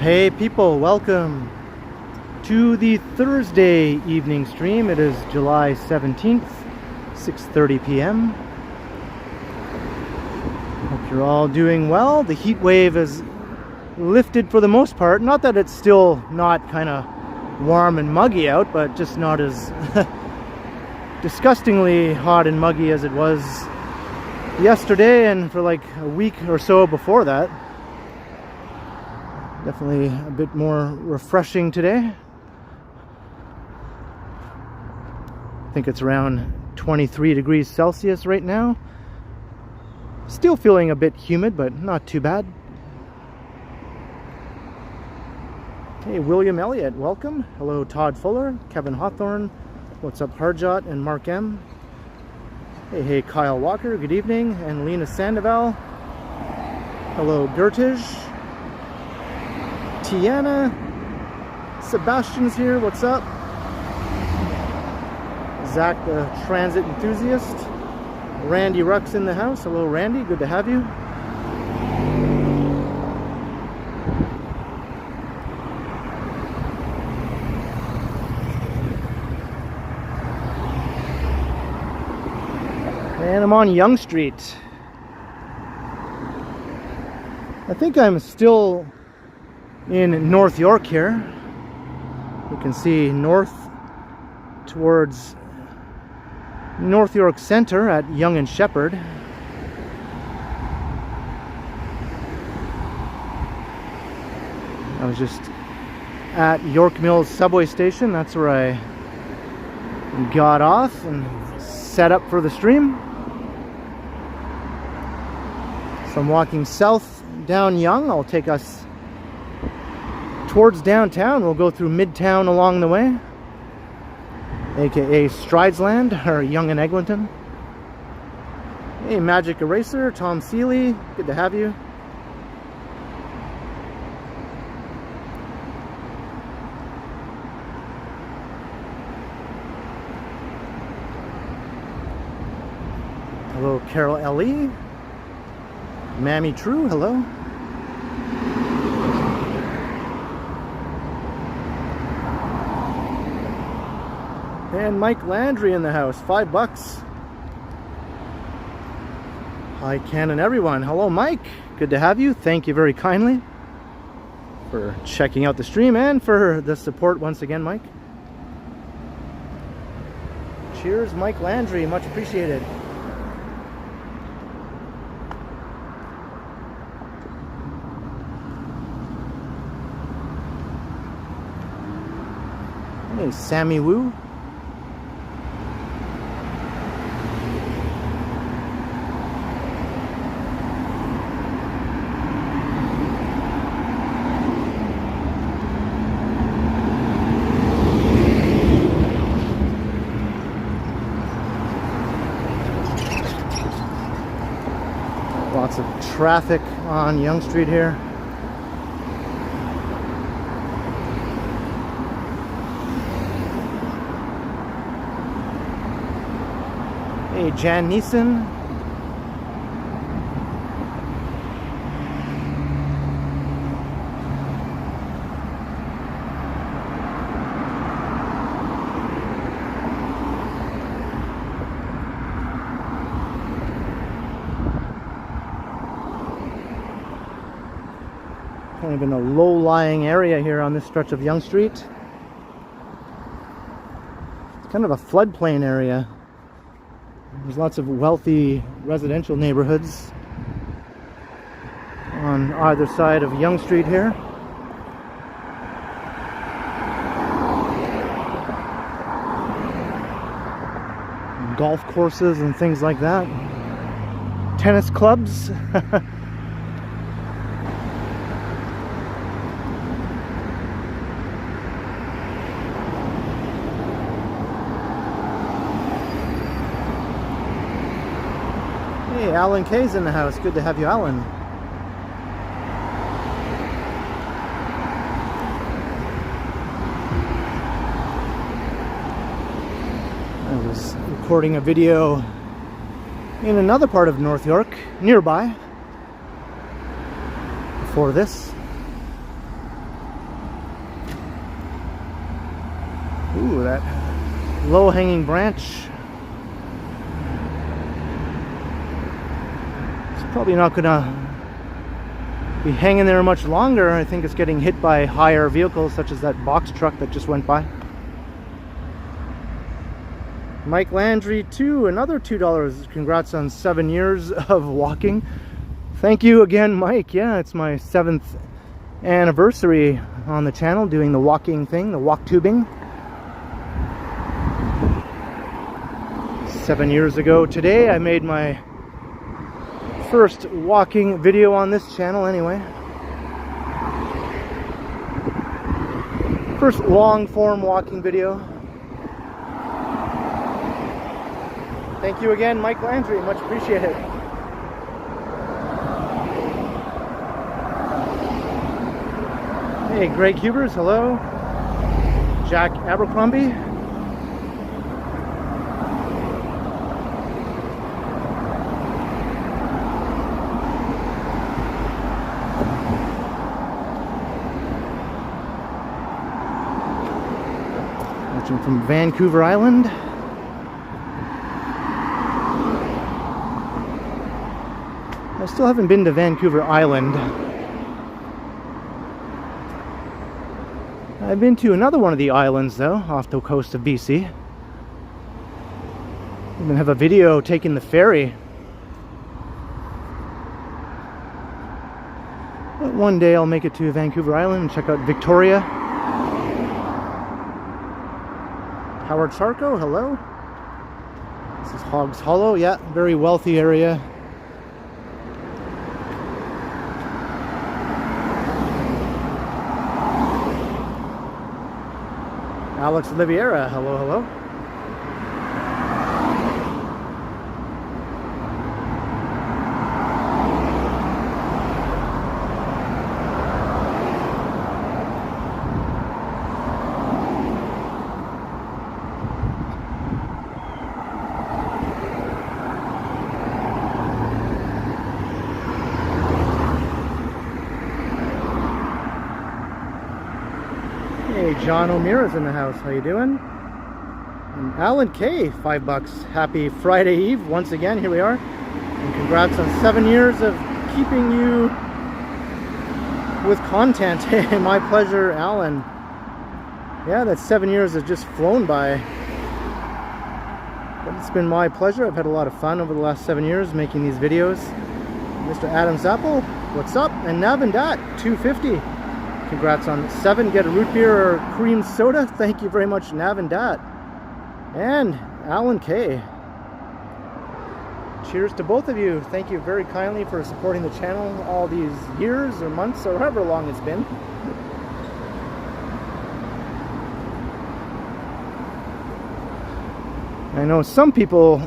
Hey people, welcome to the Thursday evening stream. It is July 17th, 6:30 p.m. Hope you're all doing well. The heat wave is lifted for the most part. Not that it's still not kind of warm and muggy out, but just not as disgustingly hot and muggy as it was yesterday and for like a week or so before that. Definitely a bit more refreshing today. I think it's around 23 degrees Celsius right now. Still feeling a bit humid, but not too bad. Hey, William Elliott, welcome. Hello, Todd Fuller, Kevin Hawthorne. What's up, Harjot and Mark M. Hey, Kyle Walker, good evening. And Lena Sandoval. Hello, Gertish. Tiana, Sebastian's here, what's up? Zach the transit enthusiast. Randy Ruck's in the house. Hello Randy, good to have you. And I'm on Yonge Street. I think I'm still in North York here. You can see north towards North York Center at Yonge and Shepherd. I was just at York Mills subway station. That's where I got off and set up for the stream. So I'm walking south down Yonge. I'll take us towards downtown. We'll go through Midtown along the way, aka Stridesland or Yonge and Eglinton. Hey, Magic Eraser, Tom Seeley, good to have you. Hello, Carol L.E. Mammy True, hello. And Mike Landry in the house, $5. Hi Ken and everyone. Hello Mike, good to have you. Thank you very kindly for checking out the stream and for the support once again, Mike. Cheers Mike Landry, much appreciated. Hey Sammy Woo. Lots of traffic on Yonge Street here. Hey, Jan Neeson. Kind of in a low-lying area here on this stretch of Yonge Street. It's kind of a floodplain area. There's lots of wealthy residential neighborhoods on either side of Yonge Street here. Golf courses and things like that. Tennis clubs. Hey, Alan Kay's in the house. Good to have you, Alan. I was recording a video in another part of North York, nearby, before this. Ooh, that low-hanging branch. It's probably not gonna be hanging there much longer. I think it's getting hit by higher vehicles such as that box truck that just went by. Mike Landry too, another $2. Congrats on 7 years of walking. Thank you again, Mike. Yeah, it's my 7th anniversary on the channel doing the walking thing, the walk tubing. 7 years ago today, I made my first walking video on this channel anyway. First long form walking video. Thank you again, Mike Landry, much appreciated. Hey, Greg Hubers, hello. Jack Abercrombie. Watching from Vancouver Island. I still haven't been to Vancouver Island. I've been to another one of the islands though, off the coast of BC. I'm gonna have a video taking the ferry. But one day I'll make it to Vancouver Island and check out Victoria. Howard Charco, hello. This is Hogs Hollow, yeah, very wealthy area. Alex Oliveira, hello, hello. Hey, John O'Meara's in the house. How you doing? And Alan K, $5. Happy Friday Eve. Once again, here we are. And congrats on 7 years of keeping you with content. Hey, my pleasure, Alan. Yeah, that 7 years has just flown by. But it's been my pleasure. I've had a lot of fun over the last 7 years making these videos. Mr. Adam Zappel, what's up? And Navindat, $2.50. Congrats on 7. Get a root beer or cream soda. Thank you very much, Nav and Dat. And Alan K. Cheers to both of you. Thank you very kindly for supporting the channel all these years or months or however long it's been. I know some people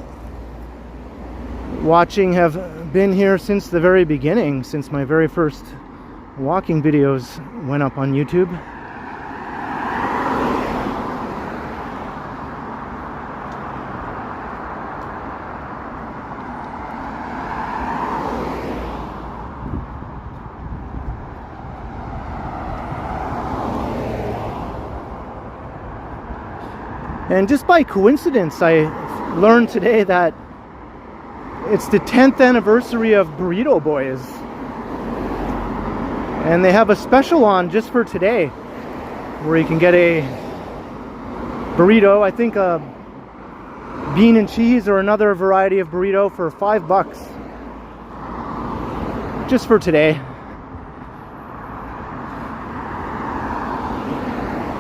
watching have been here since the very beginning, since my very first walking videos went up on YouTube. And just by coincidence, I learned today that it's the 10th anniversary of Burrito Boys. And they have a special on just for today where you can get a burrito, I think a bean and cheese or another variety of burrito for $5 just for today.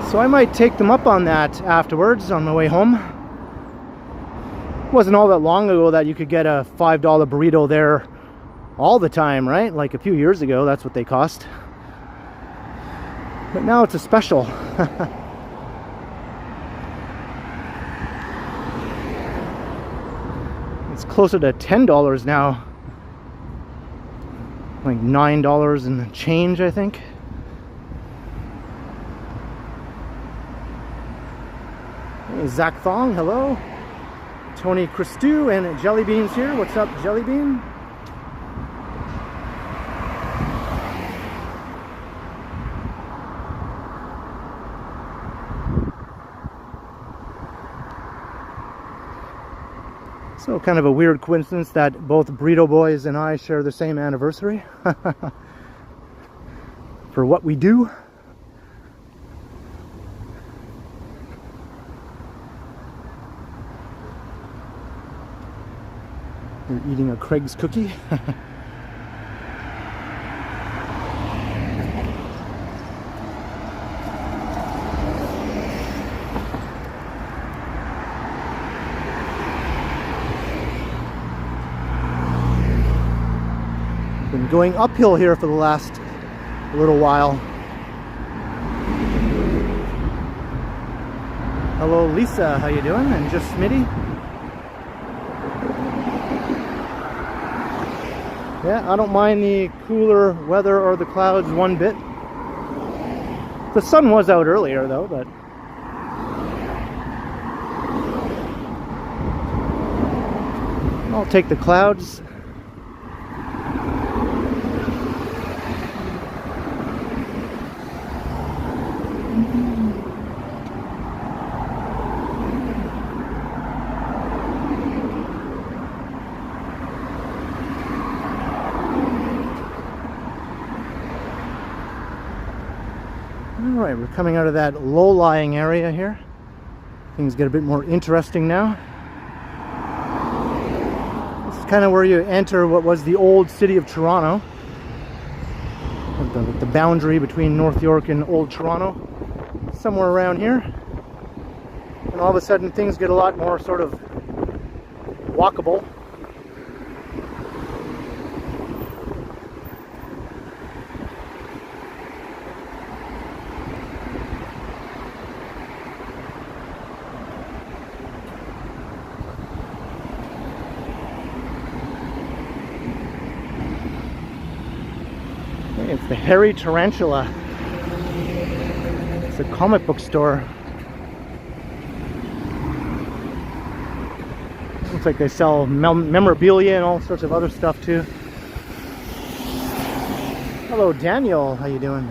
So I might take them up on that afterwards on my way home. It wasn't all that long ago that you could get a $5 burrito there all the time, right? Like a few years ago, that's what they cost. But now it's a special. It's closer to $10 now. Like $9 and change, I think. Hey, Zach Thong, hello. Tony Christou and Jelly Beans here. What's up, Jelly Bean? So kind of a weird coincidence that both Burrito Boys and I share the same anniversary for what we do. You're eating a Craig's cookie. Been going uphill here for the last little while. Hello Lisa, how you doing? And just Smitty. Yeah, I don't mind the cooler weather or the clouds one bit. The sun was out earlier though, but I'll take the clouds. Alright, we're coming out of that low-lying area here. Things get a bit more interesting now. This is kind of where you enter what was the old city of Toronto. The boundary between North York and Old Toronto. Somewhere around here. And all of a sudden things get a lot more sort of walkable. It's the Hairy Tarantula. It's a comic book store. Looks like they sell memorabilia and all sorts of other stuff too. Hello Daniel, how you doing?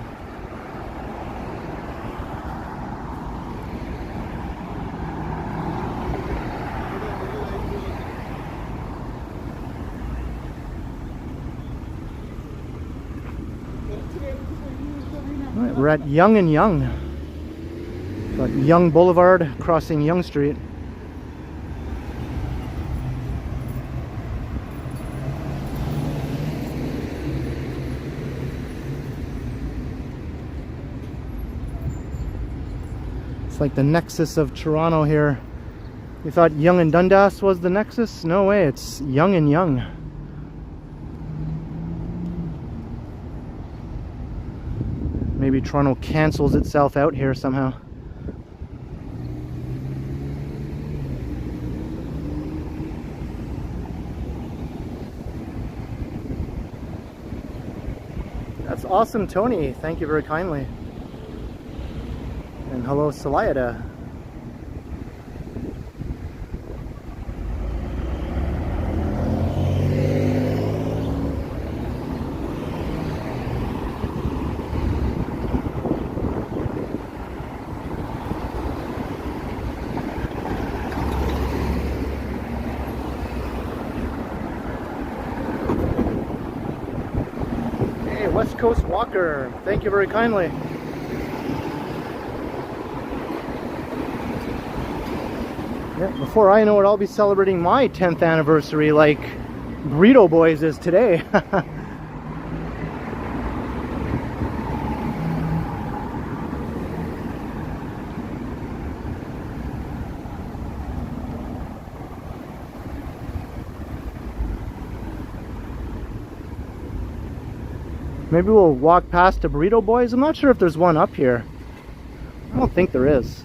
Alright, we're at Yonge and Yonge. Got Yonge Boulevard crossing Yonge Street. It's like the nexus of Toronto here. You thought Yonge and Dundas was the nexus? No way, it's Yonge and Yonge. Maybe Toronto cancels itself out here somehow. That's awesome, Tony. Thank you very kindly. And hello, Salayada. West Coast Walker, thank you very kindly. Yeah, before I know it, I'll be celebrating my 10th anniversary like Burrito Boys is today. Maybe we'll walk past a Burrito Boys. I'm not sure if there's one up here. I don't think there is.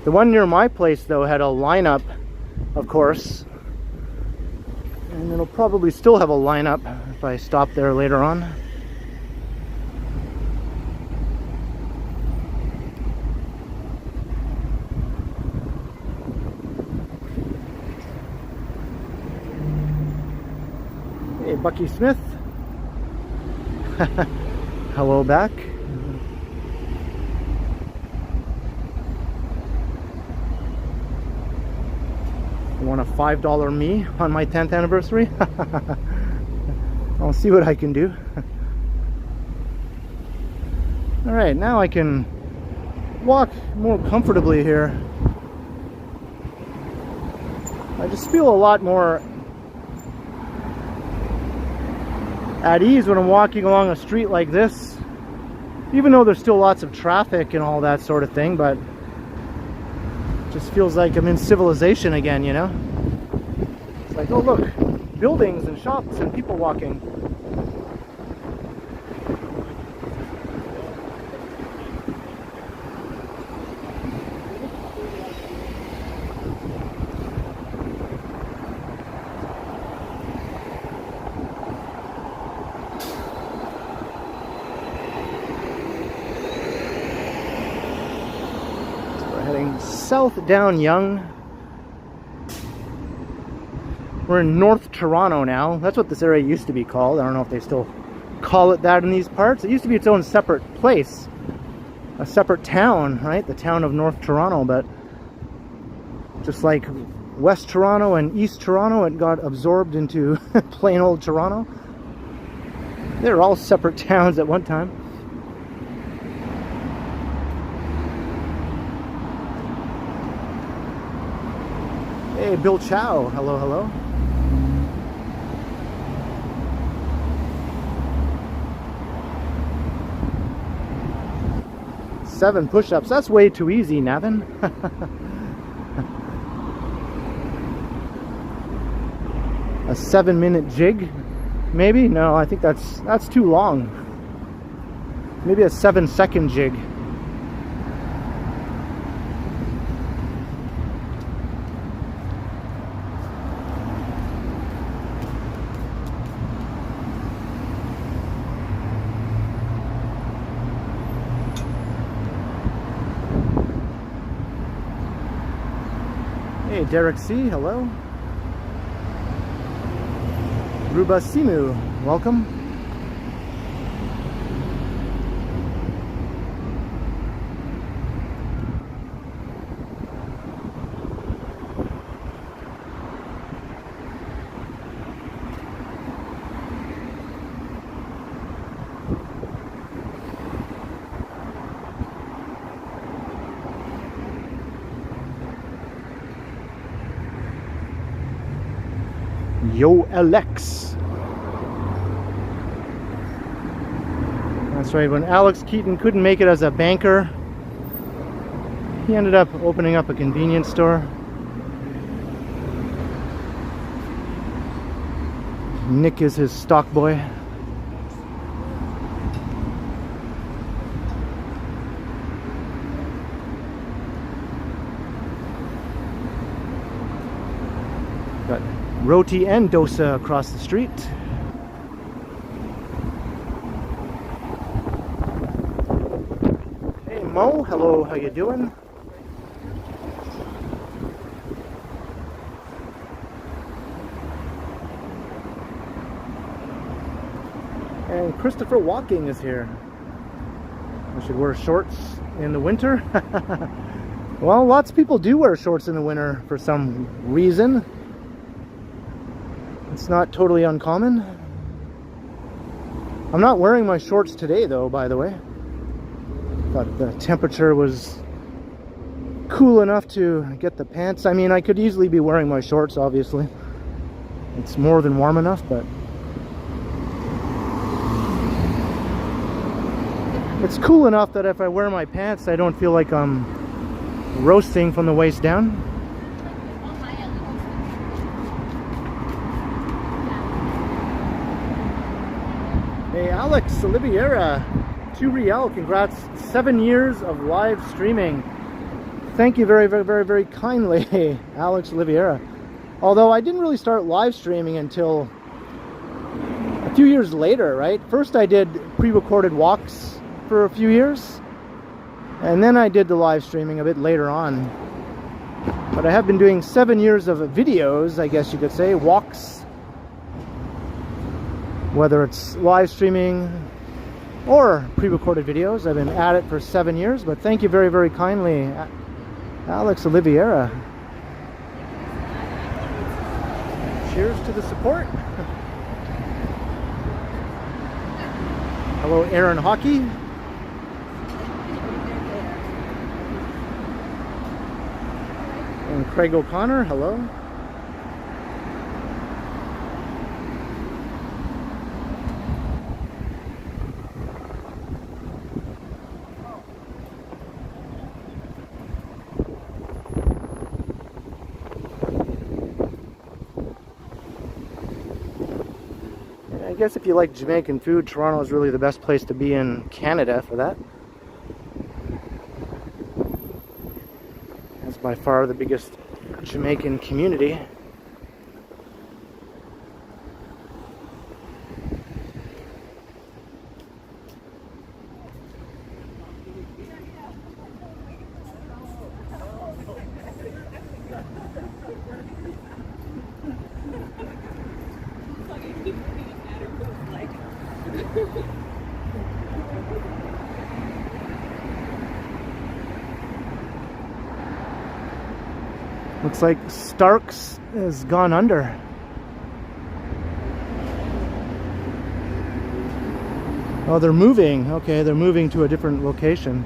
The one near my place though had a lineup, of course. And it'll probably still have a lineup if I stop there later on. Hey, Bucky Smith. Hello back. want a $5 me on my 10th anniversary? I'll see what I can do. All right, now I can walk more comfortably here. I just feel a lot more at ease when I'm walking along a street like this, even though there's still lots of traffic and all that sort of thing, but it just feels like I'm in civilization again, you know? It's like, oh look, buildings and shops and people walking. South down Yonge. We're in North Toronto now. That's what this area used to be called. I don't know if they still call it that in these parts. It used to be its own separate place, a separate town, right? The town of North Toronto, but just like West Toronto and East Toronto, it got absorbed into plain old Toronto. They were all separate towns at one time. Hey, Bill Chow. Hello, hello. Seven push-ups. That's way too easy, Navin. A 7-minute jig? Maybe? No, I think that's too long. Maybe a 7-second jig. Hey, Derek C, hello. Ruba Simu, welcome. Yo, Alex. That's right, when Alex Keaton couldn't make it as a banker, he ended up opening up a convenience store. Nick is his stock boy. Got roti and dosa across the street. Hey Mo, hello, how you doing? And Christopher Walking is here. I should wear shorts in the winter. Well, lots of people do wear shorts in the winter for some reason. It's not totally uncommon. I'm not wearing my shorts today though, by the way. Thought the temperature was cool enough to get the pants. I mean, I could easily be wearing my shorts, obviously. It's more than warm enough, but it's cool enough that if I wear my pants, I don't feel like I'm roasting from the waist down. Hey, Alex Oliveira, 2 Real, congrats, 7 years of live streaming. Thank you very, very, very, very kindly, Alex Oliveira. Although I didn't really start live streaming until a few years later, right? First I did pre-recorded walks for a few years, and then I did the live streaming a bit later on. But I have been doing 7 years of videos, I guess you could say, walks. Whether it's live streaming or pre-recorded videos, I've been at it for 7 years. But thank you very, very kindly, Alex Oliveira. cheers to the support. Hello, Aaron Hockey. And Craig O'Connor, hello. I guess if you like Jamaican food, Toronto is really the best place to be in Canada for that. It's by far the biggest Jamaican community. Looks like Stark's has gone under. Oh, they're moving. Okay, they're moving to a different location.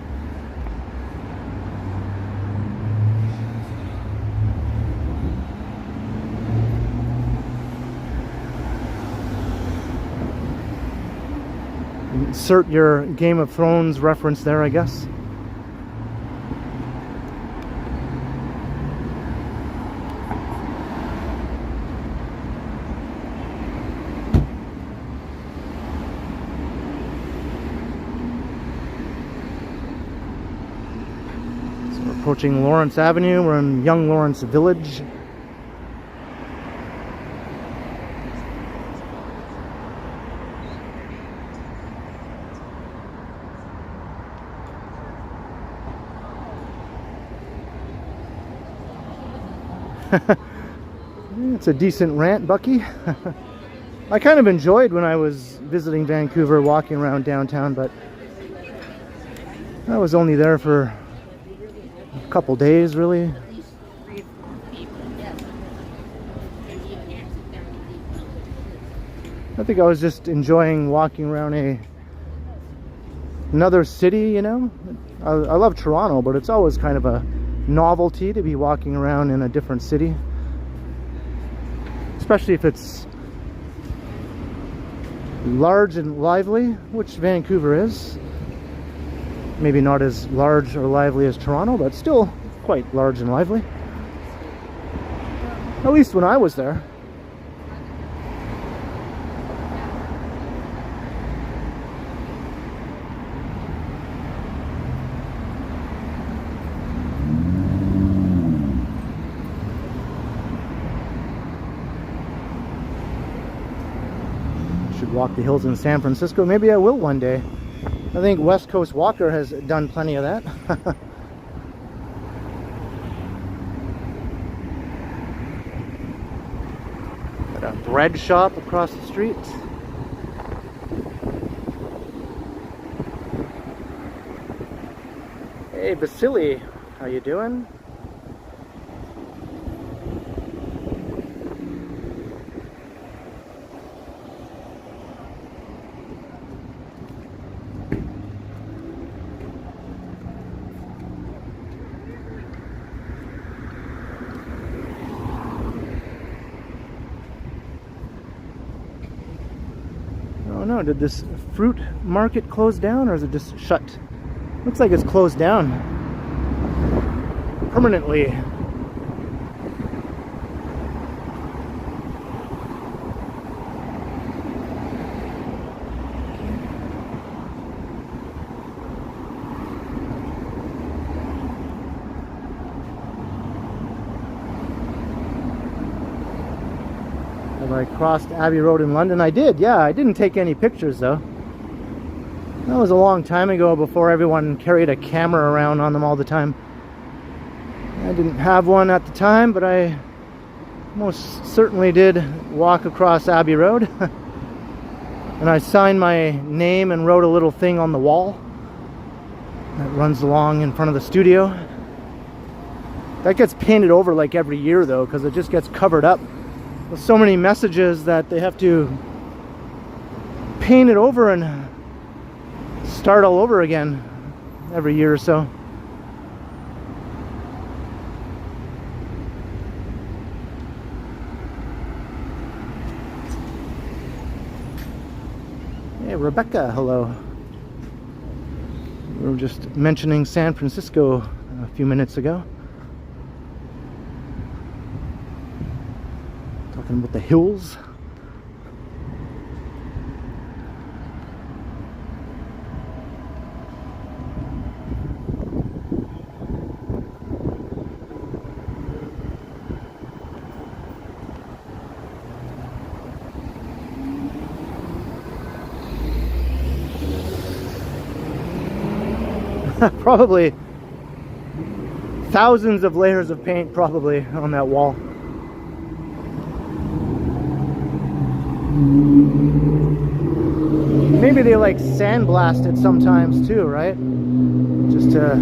Insert your Game of Thrones reference there, I guess. Approaching Lawrence Avenue, we're in Young Lawrence Village. It's a decent rant, Bucky. I kind of enjoyed when I was visiting Vancouver, walking around downtown, but I was only there for a couple days, really. I think I was just enjoying walking around another city, you know. I love Toronto, but it's always kind of a novelty to be walking around in a different city, especially if it's large and lively, which Vancouver is. Maybe not as large or lively as Toronto, but still quite large and lively. At least when I was there. Should walk the hills in San Francisco. Maybe I will one day. I think West Coast Walker has done plenty of that. Got a bread shop across the street. Hey Vasily, how you doing? No, did this fruit market close down, or is it just shut? Looks like it's closed down permanently. I crossed Abbey Road in London. I did, yeah. I didn't take any pictures though. That was a long time ago, before everyone carried a camera around on them all the time. I didn't have one at the time, but I most certainly did walk across Abbey Road. And I signed my name and wrote a little thing on the wall that runs along in front of the studio. That gets painted over like every year though, because it just gets covered up with so many messages that they have to paint it over and start all over again every year or so. Hey, Rebecca, hello. We were just mentioning San Francisco a few minutes ago. Talking about the hills. Probably thousands of layers of paint probably on that wall. Maybe they like sandblast it sometimes too, right? Just to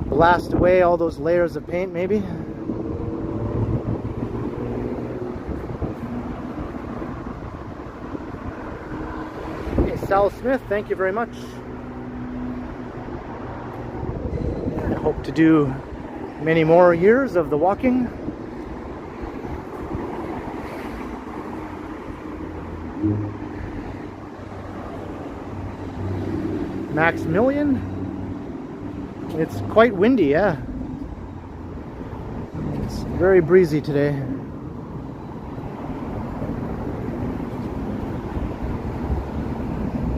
blast away all those layers of paint, maybe. Sal Smith, thank you very much. I hope to do many more years of the walking. Maximilian, it's quite windy, yeah. It's very breezy today.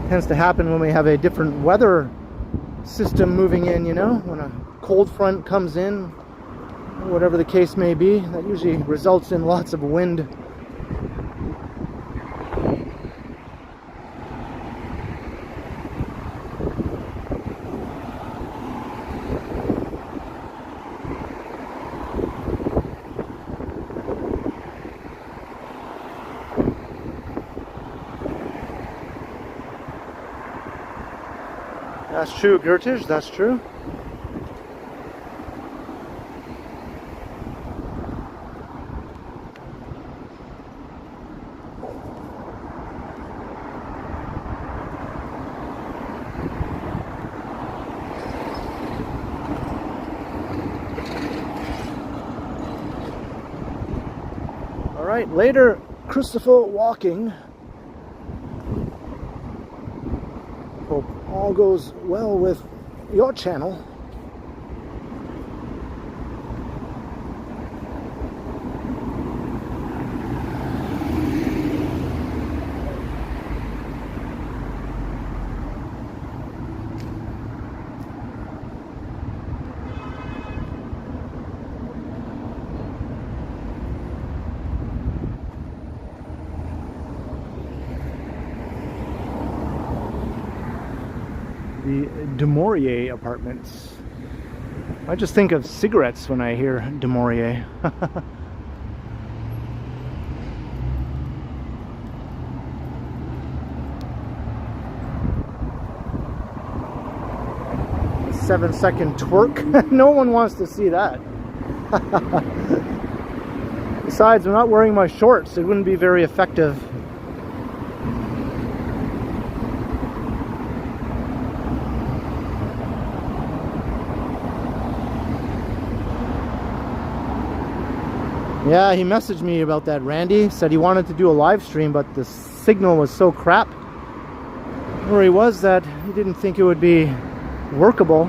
Tends to happen when we have a different weather system moving in, you know, when a cold front comes in, whatever the case may be. That usually results in lots of wind. That's true, Gertish, that's true. All right, later, Christopher walking. Hope all goes well with your channel. The Du Maurier apartments. I just think of cigarettes when I hear Du Maurier. A 7-second twerk. No one wants to see that. Besides, I'm not wearing my shorts. It wouldn't be very effective. Yeah, he messaged me about that, Randy. Said he wanted to do a live stream, but the signal was so crap where he was that he didn't think it would be workable.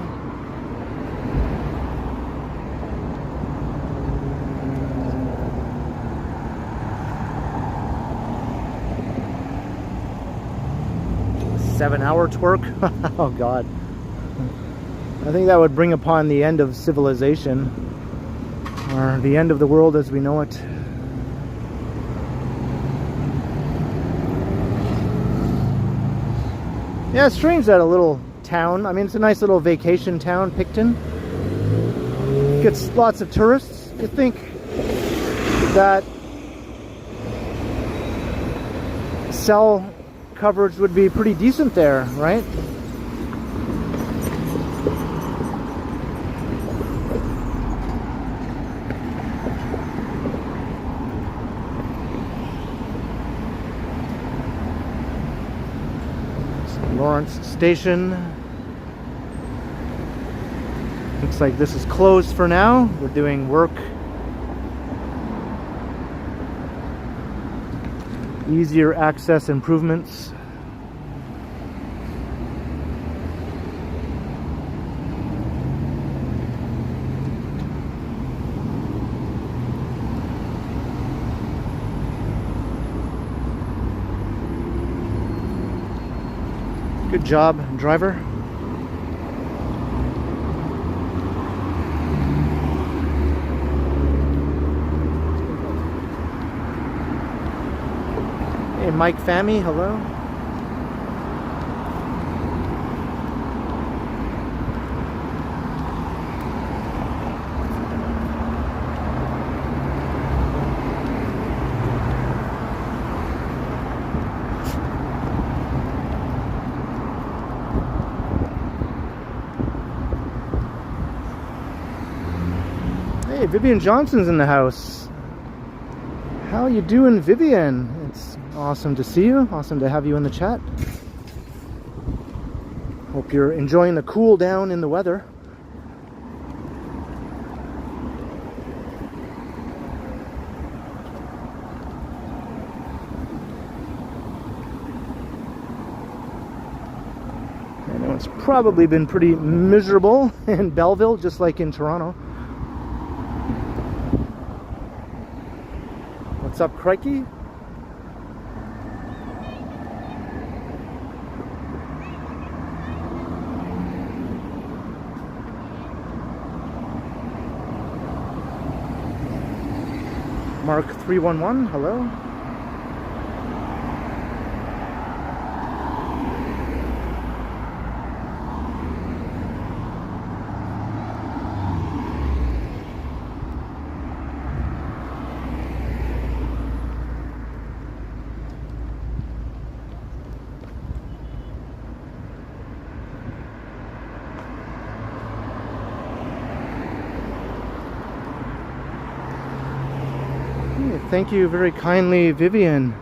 "7-hour twerk?" Oh God. I think that would bring upon the end of civilization. Or the end of the world as we know it. Yeah, it's strange that a little town, I mean it's a nice little vacation town, Picton. Gets lots of tourists. You think that cell coverage would be pretty decent there, right? Lawrence Station. Looks like this is closed for now. We're doing work. Easier access improvements. Good job, driver. Hey, Mike Fammy, hello. Hey, Vivian Johnson's in the house. How you doing, Vivian? It's awesome to see you. Awesome to have you in the chat. Hope you're enjoying the cool down in the weather. I know it's probably been pretty miserable in Belleville, just like in Toronto. What's up, Crikey? Mark 311, hello. Thank you very kindly, Vivian.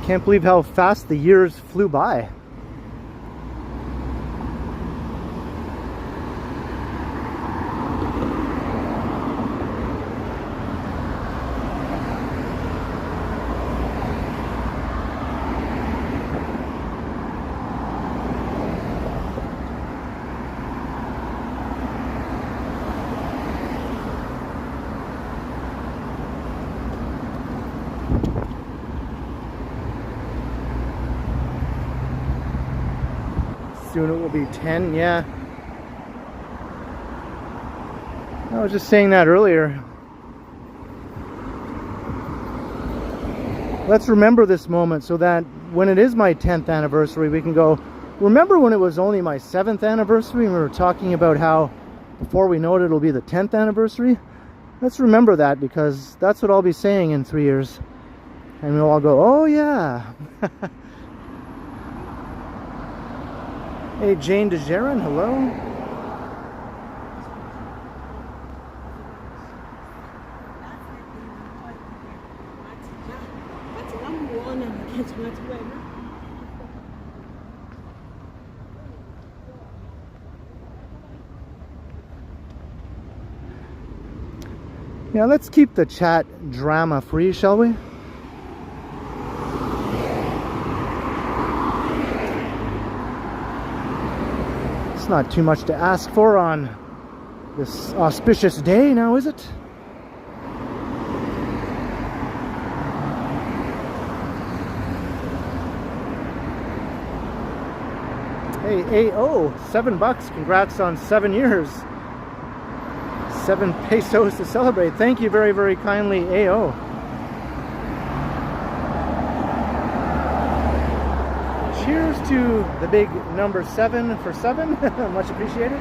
Can't believe how fast the years flew by. Soon it will be 10, yeah. I was just saying that earlier. Let's remember this moment so that when it is my 10th anniversary, we can go, remember when it was only my 7th anniversary and we were talking about how before we know it, it'll be the 10th anniversary? Let's remember that, because that's what I'll be saying in 3 years. And we'll all go, oh yeah. Hey, Jane DeJeron, hello. Yeah, let's keep the chat drama free, shall we? It's not too much to ask for on this auspicious day now, is it? Hey, AO, $7. Congrats on 7 years. 7 pesos to celebrate. Thank you very, very kindly, AO. Cheers to the big number 7 for 7. Much appreciated.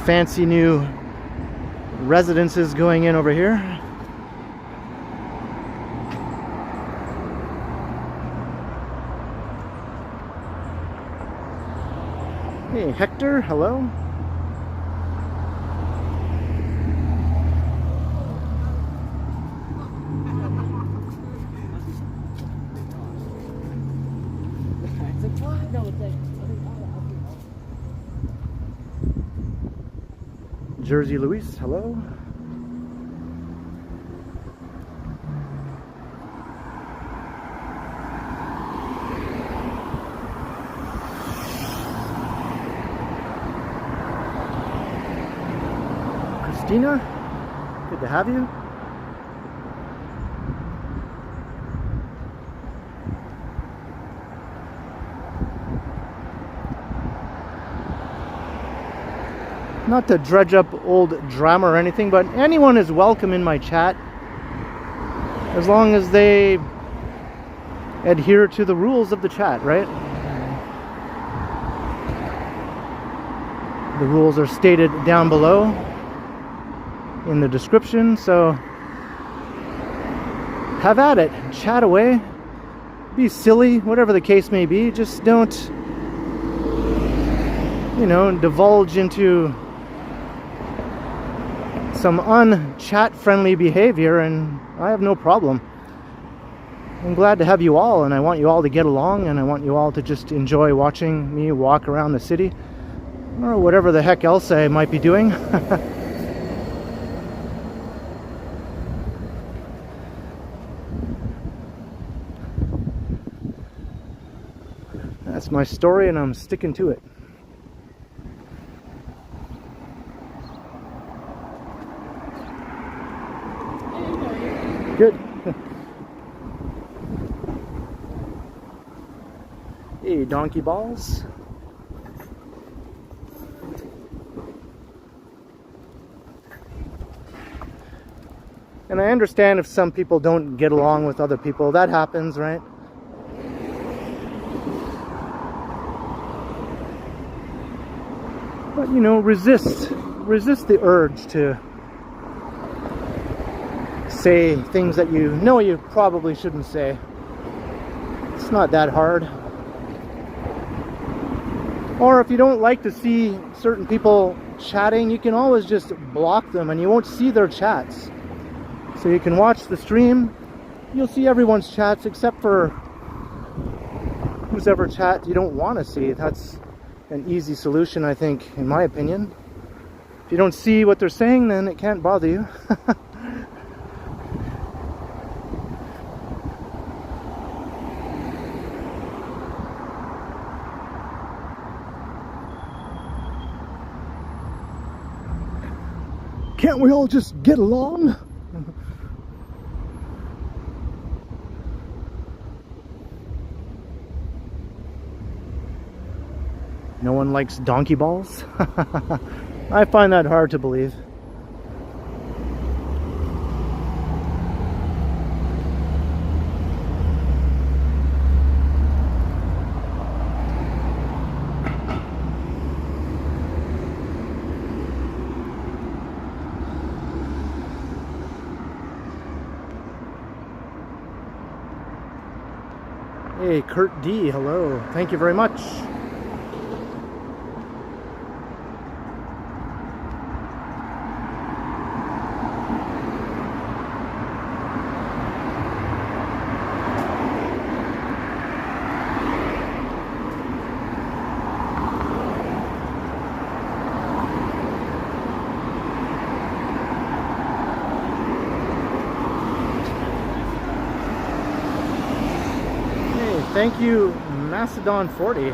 fancy new residences going in over here. Hey, Hector, hello. Jersey Luis, hello. Christina, good to have you. Not to dredge up old drama or anything, but anyone is welcome in my chat as long as they adhere to the rules of the chat, right? The rules are stated down below in the description, so have at it, chat away, be silly, whatever the case may be. Just don't, you know, divulge into some un-chat friendly behavior, and I have no problem. I'm glad to have you all, and I want you all to get along, and I want you all to just enjoy watching me walk around the city or whatever the heck else I might be doing. That's my story, and I'm sticking to it. Good. Hey, donkey balls. And I understand if some people don't get along with other people. That happens, right? But, you know, resist the urge to say things that you know you probably shouldn't say. It's not that hard. Or if you don't like to see certain people chatting, you can always just block them and you won't see their chats. So you can watch the stream, you'll see everyone's chats except for whoever chat you don't want to see. That's an easy solution, I think, in my opinion. If you don't see what they're saying, then it can't bother you. Can't we all just get along? No one likes donkey balls? I find that hard to believe. Hey, Kurt D, hello. Thank you very much. Thank you, Macedon 40.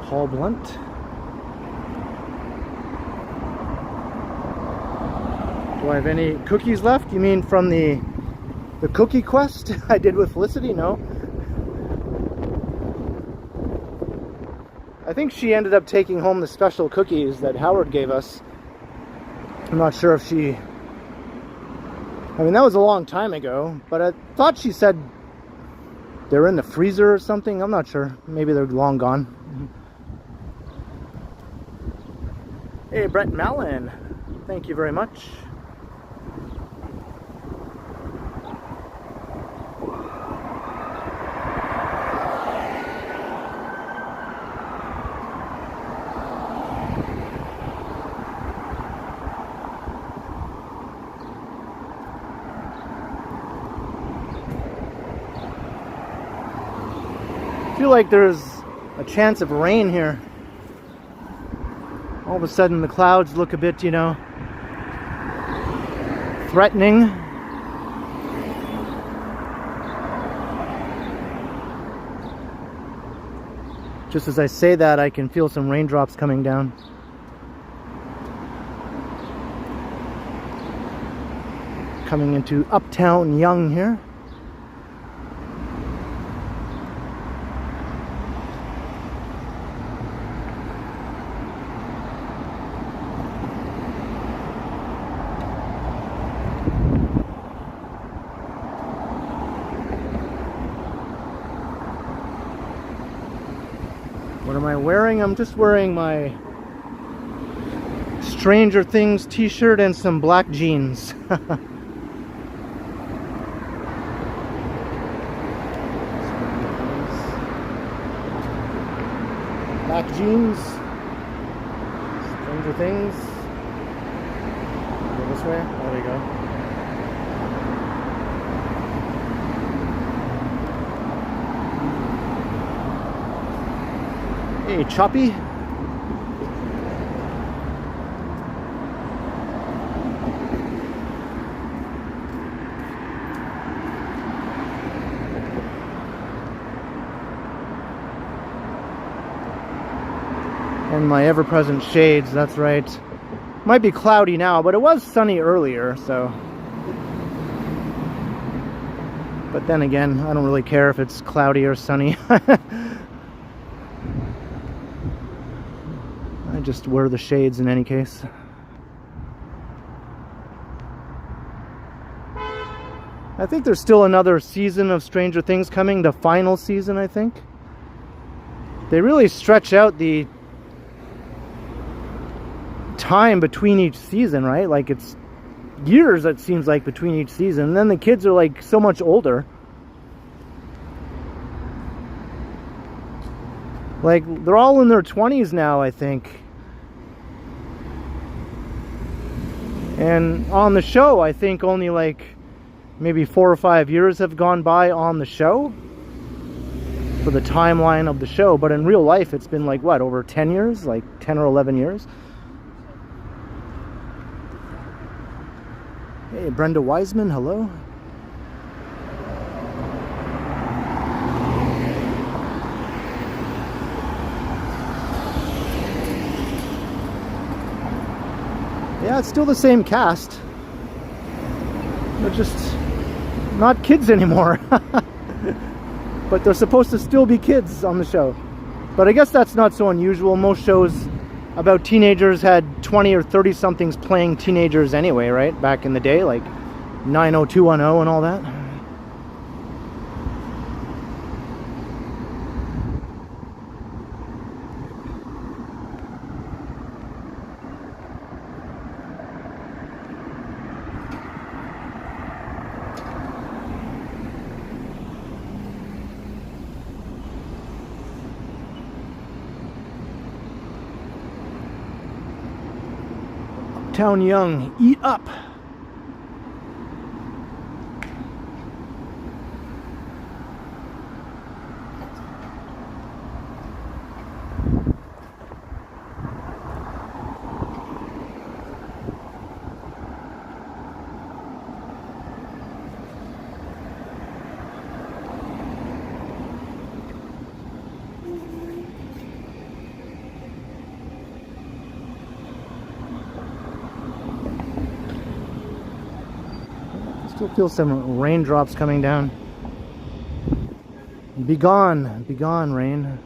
Paul Blunt. Do I have any cookies left? You mean from the cookie quest I did with Felicity? No. I think she ended up taking home the special cookies that Howard gave us. I'm not sure if she... I mean, that was a long time ago, but I thought she said they're in the freezer or something. I'm not sure. Maybe they're long gone. Hey, Brett Mallon. Thank you very much. I feel like there's a chance of rain here. All of a sudden the clouds look a bit, you know, threatening. Just as I say that, I can feel some raindrops coming down. Coming into Uptown Yonge here. What am I wearing? I'm just wearing my Stranger Things t-shirt and some black jeans. Black jeans. Stranger Things. Go this way. There we go. Hey, Choppy. And my ever-present shades, that's right. Might be cloudy now, but it was sunny earlier, so. But then again, I don't really care if it's cloudy or sunny. I just wear the shades in any case. I think there's still another season of Stranger Things coming, the final season, I think. They really stretch out the time between each season, right? Like, it's years, it seems like, between each season. And then the kids are like so much older. Like, they're all in their 20s now, I think. And on the show, I think only like maybe 4 or 5 years have gone by on the show for the timeline of the show. But in real life, it's been like, what, over 10 years? Like 10 or 11 years? Hey, Brenda Wiseman, hello. Yeah, it's still the same cast. They're just not kids anymore. But they're supposed to still be kids on the show. But I guess that's not so unusual. Most shows about teenagers had 20 or 30 somethings playing teenagers anyway, right? Back in the day, like 90210 and all that. Uptown Yonge, eat up. Still feel some raindrops coming down. Be gone, rain.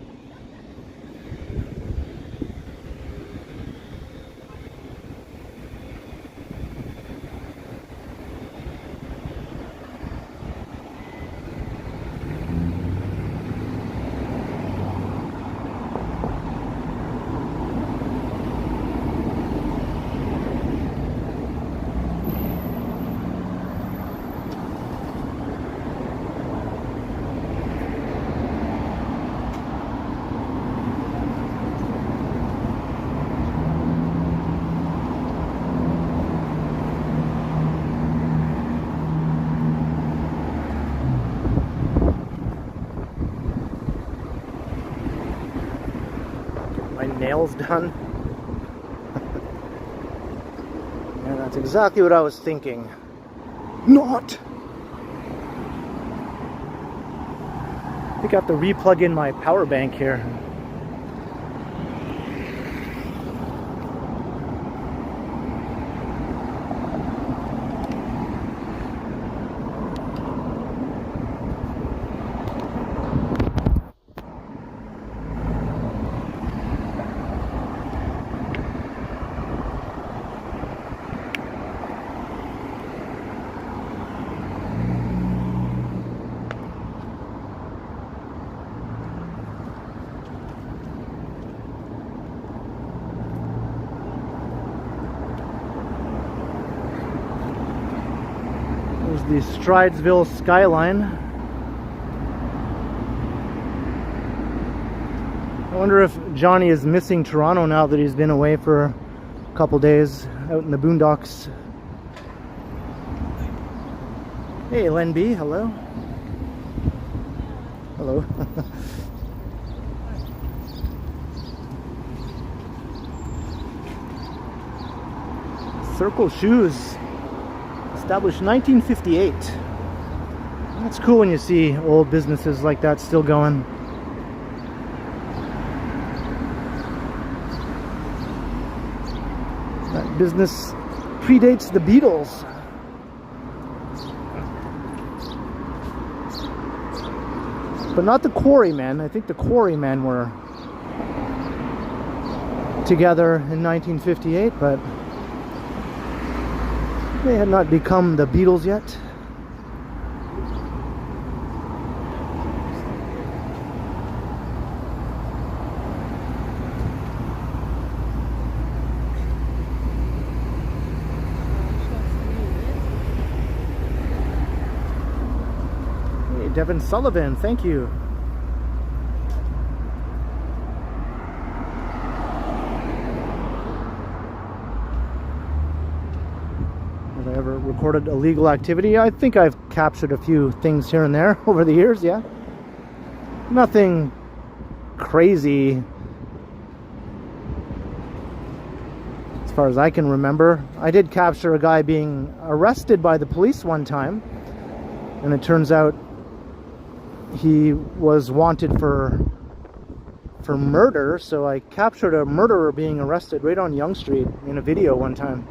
my nails done. Yeah, that's exactly what I was thinking. Not! I think I have to re-plug in my power bank here. The Stridesville skyline. I wonder if Johnny is missing Toronto now that he's been away for a couple days out in the boondocks. Hey Len B, hello. Hello. Circle Shoes. Established 1958. That's cool when you see old businesses like that still going. That business predates the Beatles. But not the Quarrymen. I think the Quarrymen were together in 1958, but they had not become the Beatles yet. Hey, Devin Sullivan, thank you. Ever recorded illegal activity? I think I've captured a few things here and there over the years, yeah. Nothing crazy as far as I can remember. I did capture a guy being arrested by the police one time, and it turns out he was wanted for murder, so I captured a murderer being arrested right on Yonge Street in a video one time.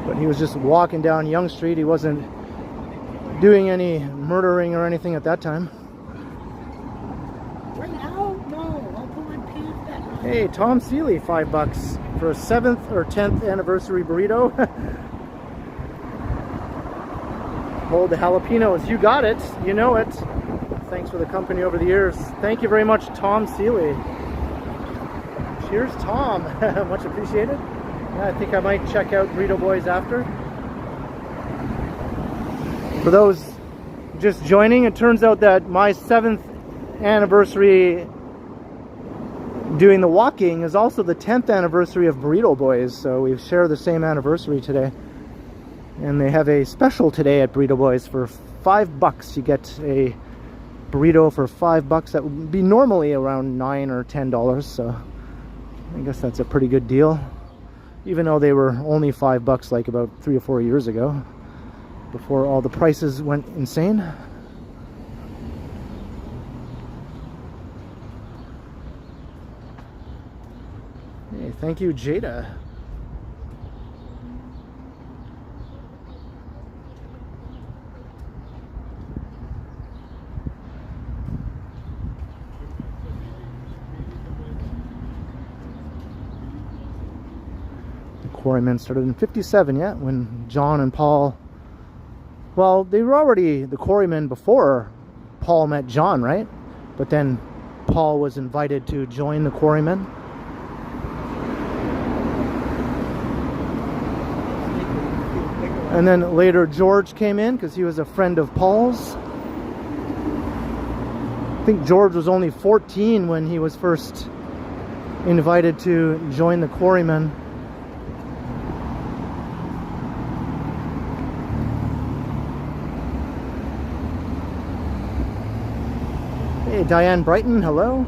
But he was just walking down Yonge Street. He wasn't doing any murdering or anything at that time. Right now? No, I'll put my pants back. Hey, Tom Seeley, $5 for a 7th or 10th anniversary burrito. Hold the jalapenos. You got it. You know it. Thanks for the company over the years. Thank you very much, Tom Seeley. Cheers, Tom. Much appreciated. Yeah, I think I might check out Burrito Boys after. For those just joining, it turns out that my 7th anniversary doing the walking is also the 10th anniversary of Burrito Boys, so we share the same anniversary today. And they have a special today at Burrito Boys for $5. You get a burrito for $5. That would be normally around $9 or $10, so I guess that's a pretty good deal. Even though they were only $5 like about 3 or 4 years ago, before all the prices went insane. Hey, thank you, Jada. Quarrymen started in 57, yeah, when John and Paul, well, they were already the Quarrymen before Paul met John, right? But then Paul was invited to join the Quarrymen. And then later George came in because he was a friend of Paul's. I think George was only 14 when he was first invited to join the Quarrymen. Hey, Diane Brighton, hello.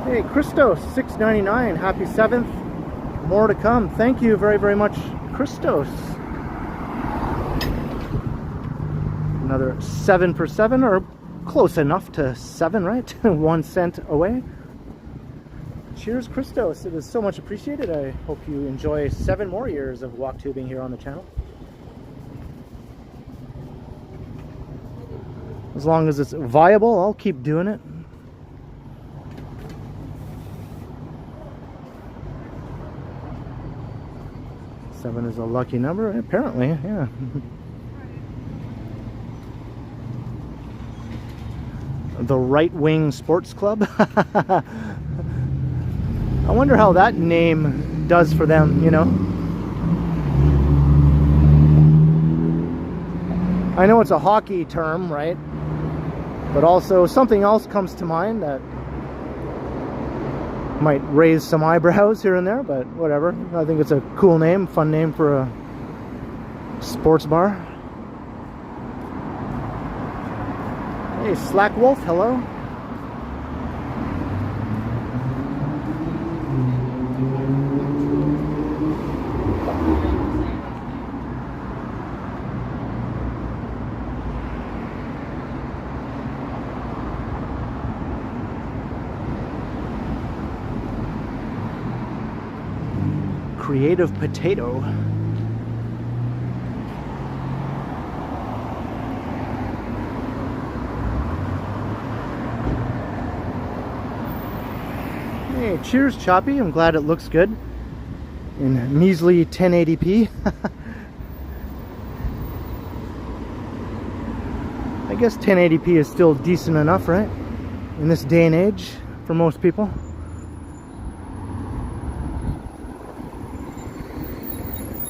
Hey, Christos, $6.99, happy 7th. More to come. Thank you very, very much, Christos. Another 7 for 7, or close enough to 7, right? 1 cent away. Cheers, Christos. It is so much appreciated. I hope you enjoy 7 more years of walk tubing here on the channel. As long as it's viable, I'll keep doing it. Seven is a lucky number, apparently, yeah. The Right Wing Sports Club. I wonder how that name does for them, you know. I know it's a hockey term, right? But also something else comes to mind that might raise some eyebrows here and there, but whatever. I think it's a cool name, fun name for a sports bar. Hey, Slack Wolf, hello. Creative Potato. Hey, cheers, Choppy. I'm glad it looks good in measly 1080p. I guess 1080p is still decent enough, right? In this day and age, for most people.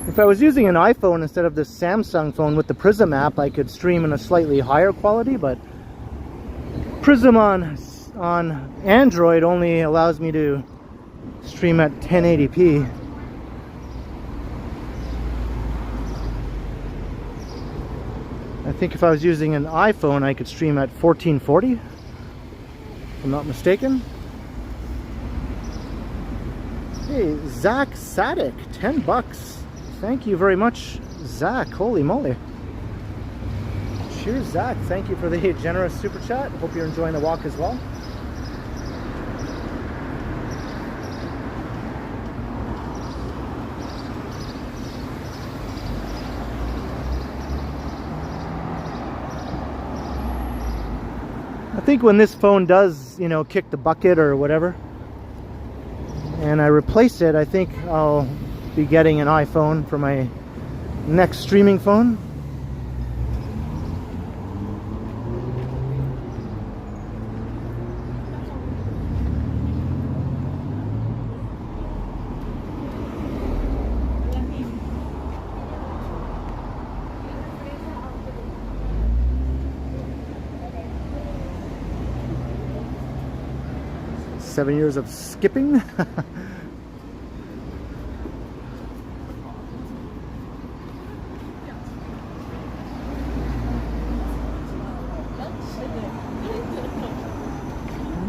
If I was using an iPhone instead of this Samsung phone with the Prism app, I could stream in a slightly higher quality, but Prism on Android only allows me to stream at 1080p. I think if I was using an iPhone, I could stream at 1440, if I'm not mistaken. Hey, Zach Sadik, $10. Thank you very much, Zach. Holy moly. Cheers, Zach. Thank you for the generous super chat. Hope you're enjoying the walk as well. I think when this phone does, you know, kick the bucket or whatever, and I replace it, I think I'll be getting an iPhone for my next streaming phone. Seven years of skipping.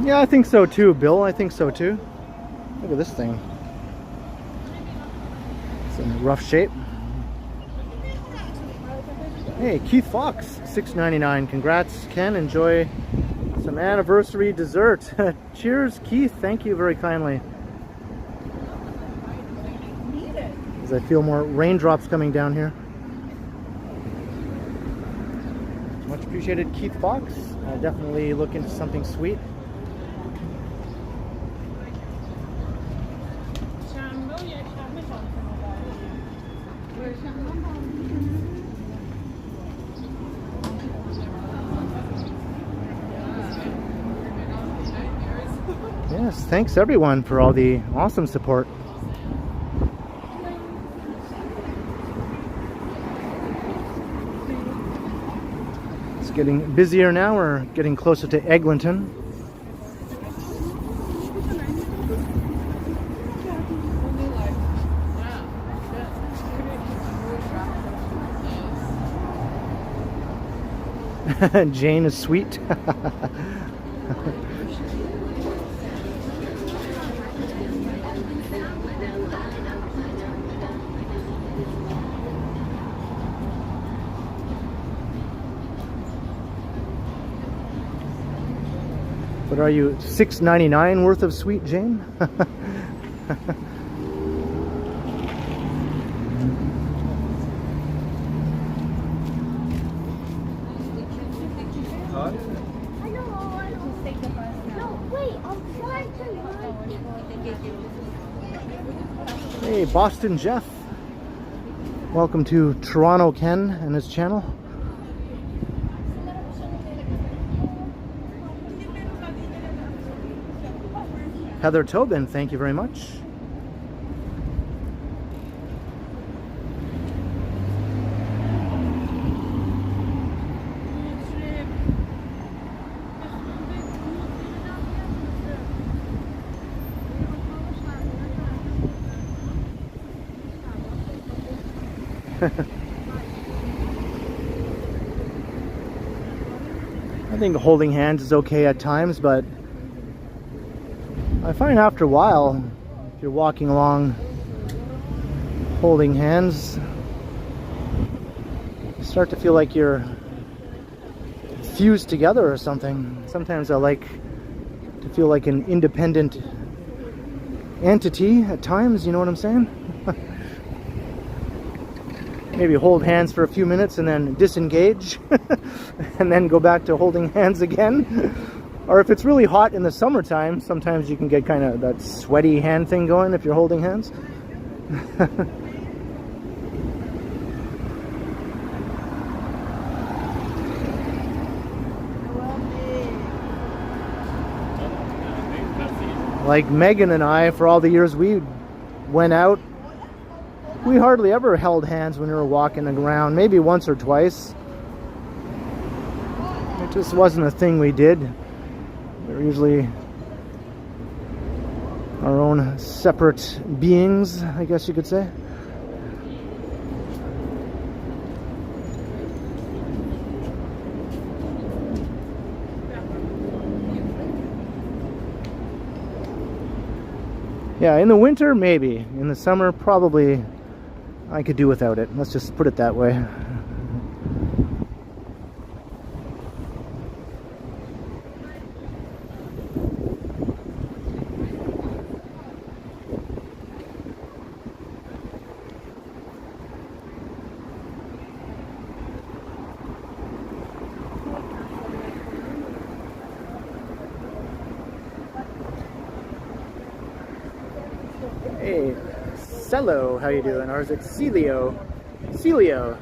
Yeah, I think so too, Bill. I think so too. Look at this thing. It's in rough shape. Hey, Keith Fox, $6.99. Congrats, Ken. Enjoy some anniversary dessert. Cheers, Keith. Thank you very kindly. As I feel more raindrops coming down here. Much appreciated, Keith Fox. I'll definitely look into something sweet. Yes, thanks everyone for all the awesome support. It's getting busier now. We're getting closer to Eglinton. Jane is sweet. What are you, $6.99 worth of sweet, Jane? Hey, Boston Jeff. Welcome to Toronto Ken and his channel. Heather Tobin, thank you very much. I think holding hands is okay at times, but I find after a while, if you're walking along holding hands, you start to feel like you're fused together or something. Sometimes I like to feel like an independent entity at times, you know what I'm saying? Maybe hold hands for a few minutes and then disengage and then go back to holding hands again. Or if it's really hot in the summertime, sometimes you can get kind of that sweaty hand thing going if you're holding hands. Like Megan and I, for all the years we went out, we hardly ever held hands when we were walking around, maybe once or twice. It just wasn't a thing we did. We were usually our own separate beings, I guess you could say. Yeah, in the winter, maybe. In the summer, probably I could do without it. Let's just put it that way. Hey, Cello, how you doing? Or is it Celio? Celio.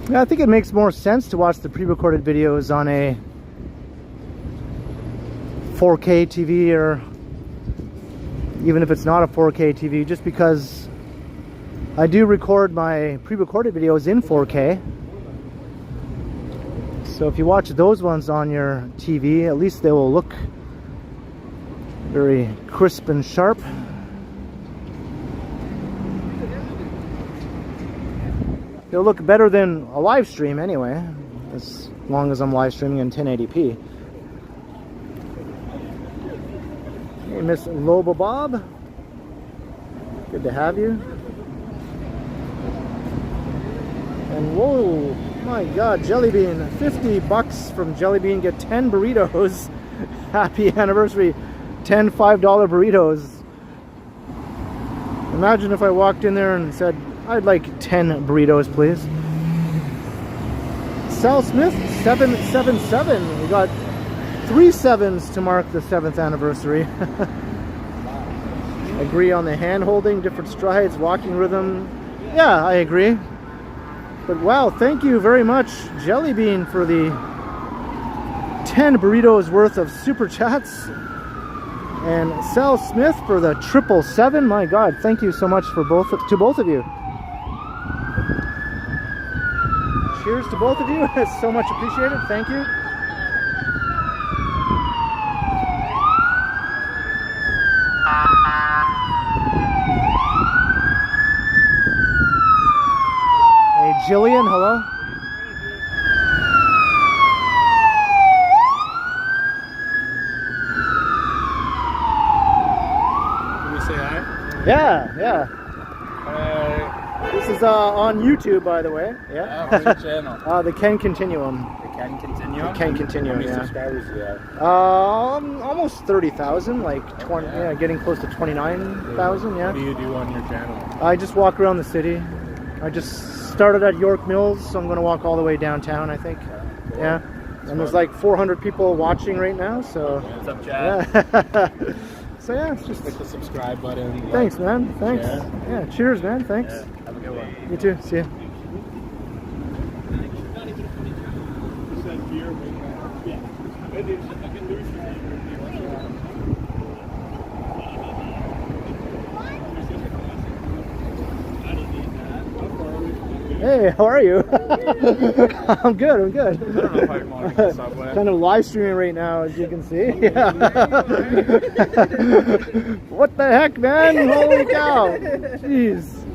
Yeah, I think it makes more sense to watch the pre-recorded videos on a 4K TV, or even if it's not a 4K TV, just because I do record my pre-recorded videos in 4K. So if you watch those ones on your TV, at least they will look very crisp and sharp. They'll look better than a live stream anyway, as long as I'm live streaming in 1080p. Hey, Miss Loba Bob. Good to have you. And whoa, my God, Jellybean. 50 bucks from Jellybean. Get 10 burritos. Happy anniversary. 10 $5 burritos. Imagine if I walked in there and said, I'd like 10 burritos, please. Sal Smith, 777. We got 3 7s to mark the 7th anniversary. Agree on the hand holding, different strides, walking rhythm. Yeah, I agree. But wow, thank you very much, Jellybean, for the 10 burritos worth of super chats. And Sal Smith for the 777. My God, thank you so much for both of you. Cheers to both of you. It's so much appreciated. Thank you. Hey, Jillian, hello. Yeah, yeah. This is on YouTube, by the way. Yeah. What's your channel? The Ken Continuum. The Ken Continuum? The Ken Continuum, How many yeah. subscribers do you have? Almost 30,000, like 20, yeah, getting close to 29,000, yeah. What do you do on your channel? I just walk around the city. I just started at York Mills, so I'm going to walk all the way downtown, I think. Cool. Yeah. And there's like 400 people watching right now, so... What's up, Chad? Yeah. So yeah, it's just... Click the subscribe button. Thanks, man. Thanks. Yeah. Yeah, cheers, man. Thanks. Yeah. Have a good one. You too. See ya. Hey, how are you? I'm good, I'm good. I don't know if I'm on the subway. Kind of live streaming right now, as you can see. Yeah. What the heck, man? Holy cow. Jeez.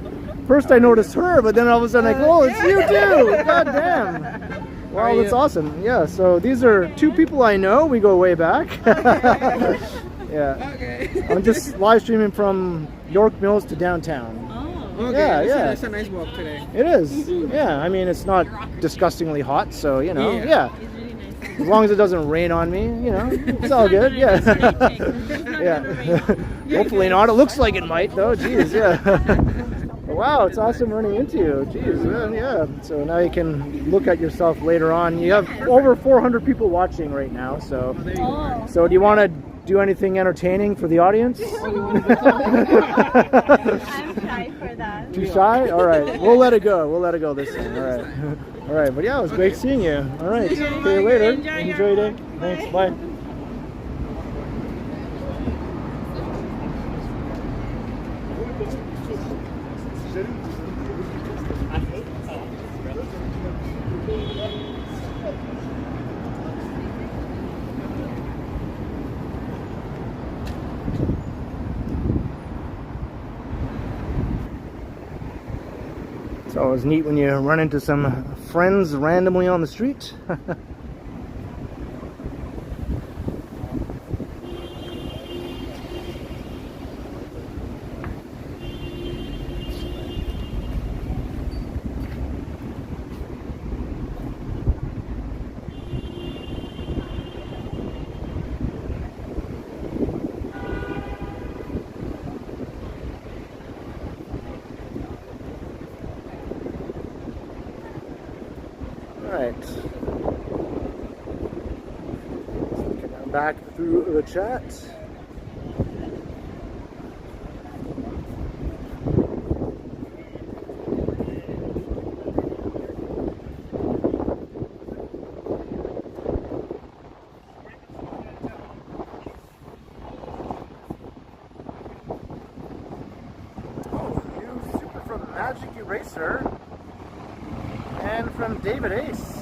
First I noticed her, but then all of a sudden I go, oh, it's you too! God damn. Wow, that's awesome. Yeah, so these are two people I know. We go way back. Yeah. Okay. I'm just live streaming from York Mills to downtown. Okay, yeah, that's a nice walk today. It is. Yeah, I mean, it's not disgustingly hot, so, you know, yeah. It's really nice. As long as it doesn't rain on me, you know, it's all good, yeah. Yeah. Hopefully not. It looks like it might, though. Jeez, yeah. Wow, it's awesome running into you. Jeez, man, yeah. So now you can look at yourself later on. You have over 400 people watching right now, so. Oh. So do you want to do anything entertaining for the audience? I'm shy for that. Too shy? All right. We'll let it go. We'll let it go this time. All right. All right. But yeah, it was great seeing you. All right. See you later. Enjoy your day. Thanks. Bye. It's always neat when you run into some friends randomly on the street. Back through the chat. Oh, new super from Magic Eraser and from David Ace.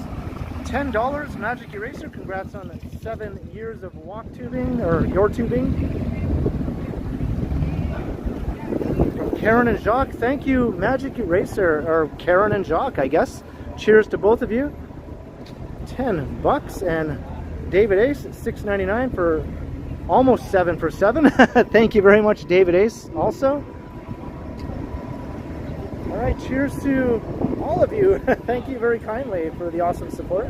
$10 Magic Eraser. Congrats on 7 years of walk tubing, or your tubing. From Karen and Jacques, thank you, Magic Eraser, or Karen and Jacques, I guess. Cheers to both of you. $10, and David Ace, $6.99 for almost 7 for 7. Thank you very much, David Ace, also. All right, cheers to all of you. Thank you very kindly for the awesome support.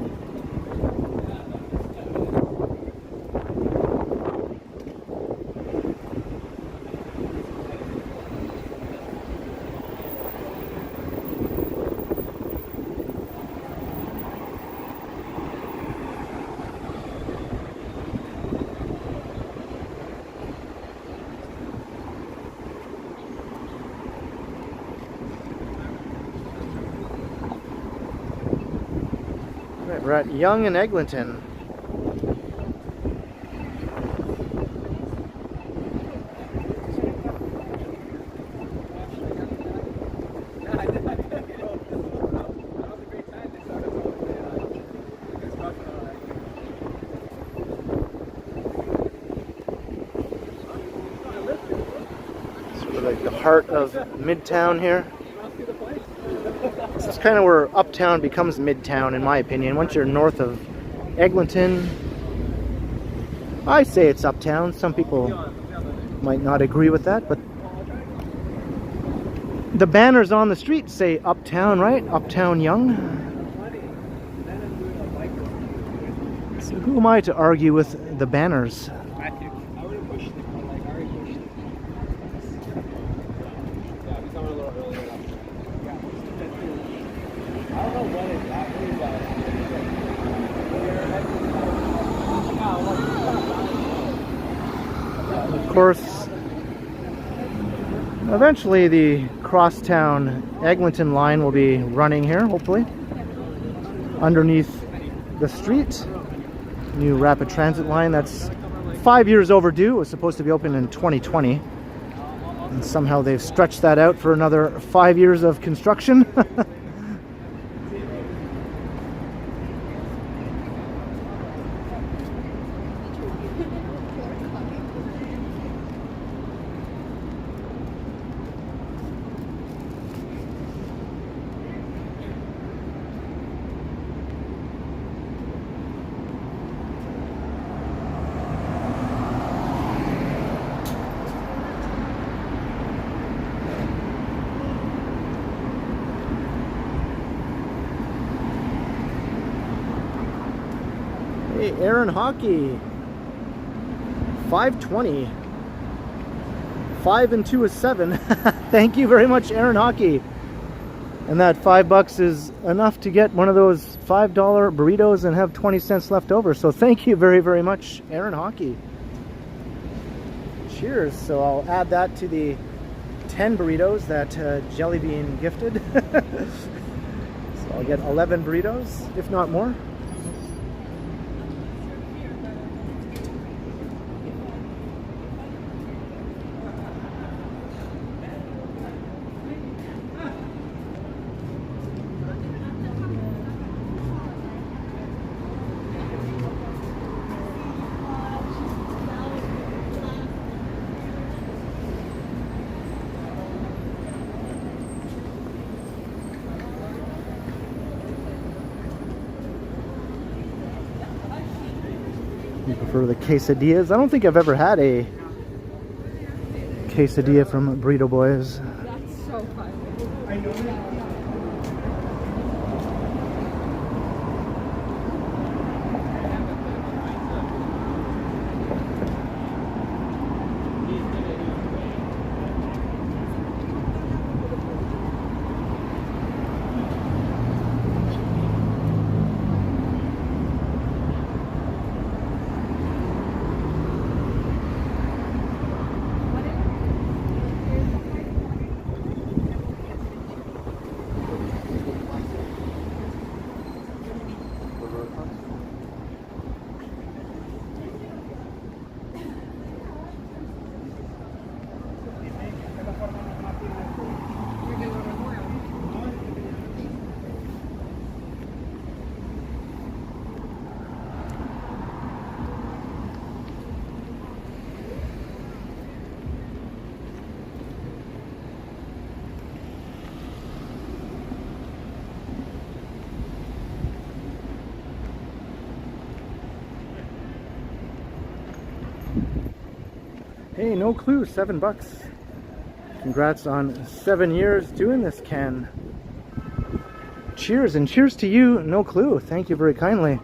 We're at Yonge and Eglinton. like the heart of Midtown here. This is kind of where Uptown becomes Midtown, in my opinion. Once you're north of Eglinton, I say it's Uptown. Some people might not agree with that, but the banners on the street say Uptown, right? Uptown Young. So who am I to argue with the banners? Of course, eventually the crosstown Eglinton line will be running here, hopefully, underneath the street. New rapid transit line that's 5 years overdue. It was supposed to be open in 2020, and somehow they've stretched that out for another 5 years of construction. Hey, Aaron Hockey, 520, 5 and 2 is 7. Thank you very much, Aaron Hockey. And that $5 is enough to get one of those $5 burritos and have 20 cents left over. So thank you very, very much, Aaron Hockey. Cheers. So I'll add that to the 10 burritos that Jelly Bean gifted. So I'll get 11 burritos, if not more. You prefer the quesadillas? I don't think I've ever had a quesadilla from Burrito Boys. That's so fun. Hey, no clue, $7. Congrats on 7 years doing this, Ken. Cheers, and cheers to you, no clue. Thank you very kindly.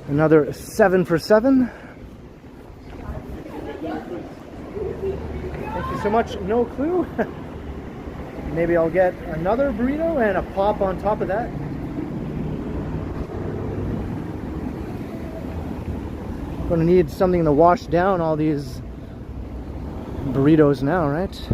Another 7 for 7. Thank you so much, no clue. Maybe I'll get another burrito and a pop on top of that. Gonna need something to wash down all these burritos now, right?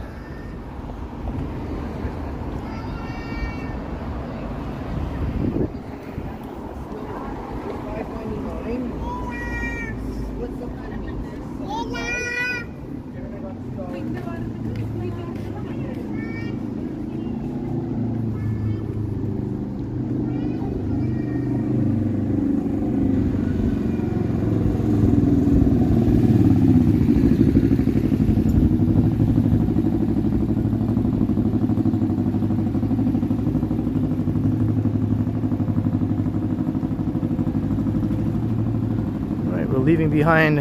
leaving behind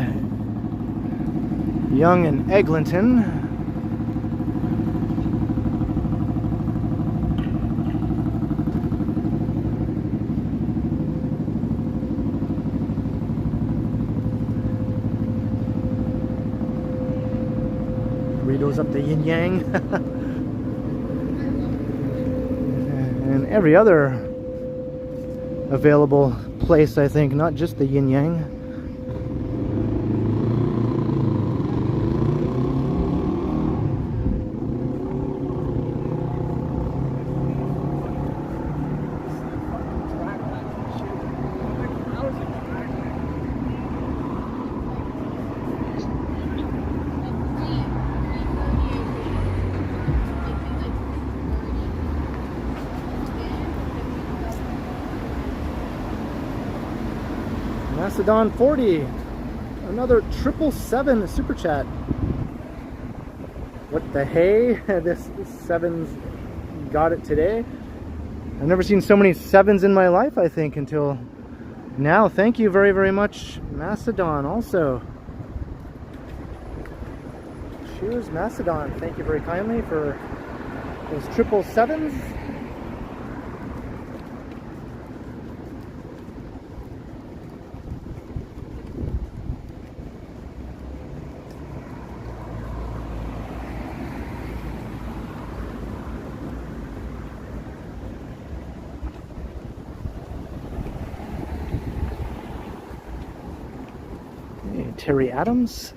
Yonge and Eglinton. Burritos up the yin yang. And every other available place, I think, not just the yin yang. Macedon 40, another 777 super chat. What the hey? This 7's got it today. I've never seen so many 7s in my life, I think, until now. Thank you very, very much, Macedon, also. Cheers, Macedon. Thank you very kindly for those 777s. Terry Adams.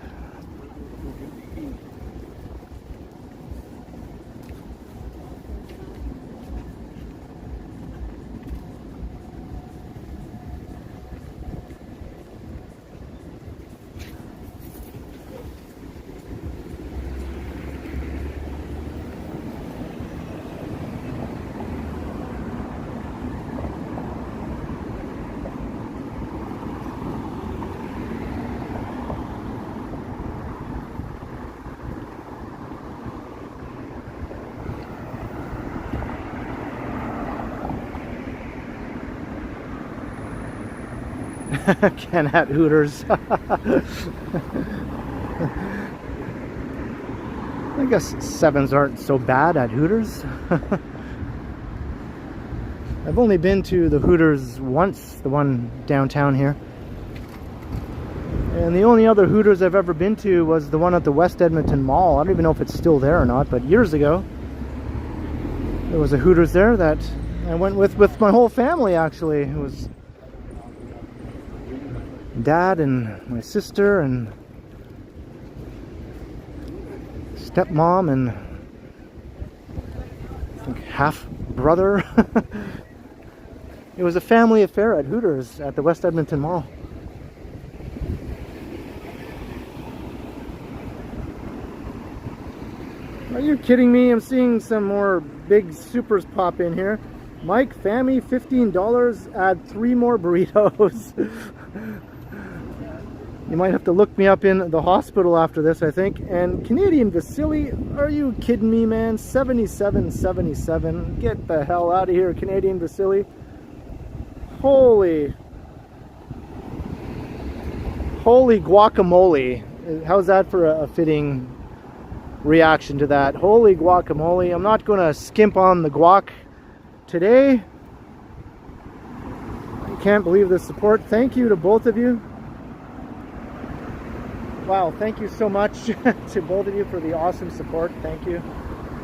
Ken at Hooters. I guess 7s aren't so bad at Hooters. I've only been to the Hooters once, the one downtown here. And the only other Hooters I've ever been to was the one at the West Edmonton Mall. I don't even know if it's still there or not, but years ago there was a Hooters there that I went with my whole family, actually. It was Dad and my sister and stepmom and I think half brother. It was a family affair at Hooters at the West Edmonton Mall. Are you kidding me? I'm seeing some more big supers pop in here. Mike, Fammy, $15, add 3 more burritos. You might have to look me up in the hospital after this, I think. And Canadian Vasily, are you kidding me, man? 77.77. Get the hell out of here, Canadian Vasily. Holy guacamole. How's that for a fitting reaction to that? Holy guacamole. I'm not going to skimp on the guac today. I can't believe the support. Thank you to both of you. Wow, thank you so much to both of you for the awesome support. Thank you.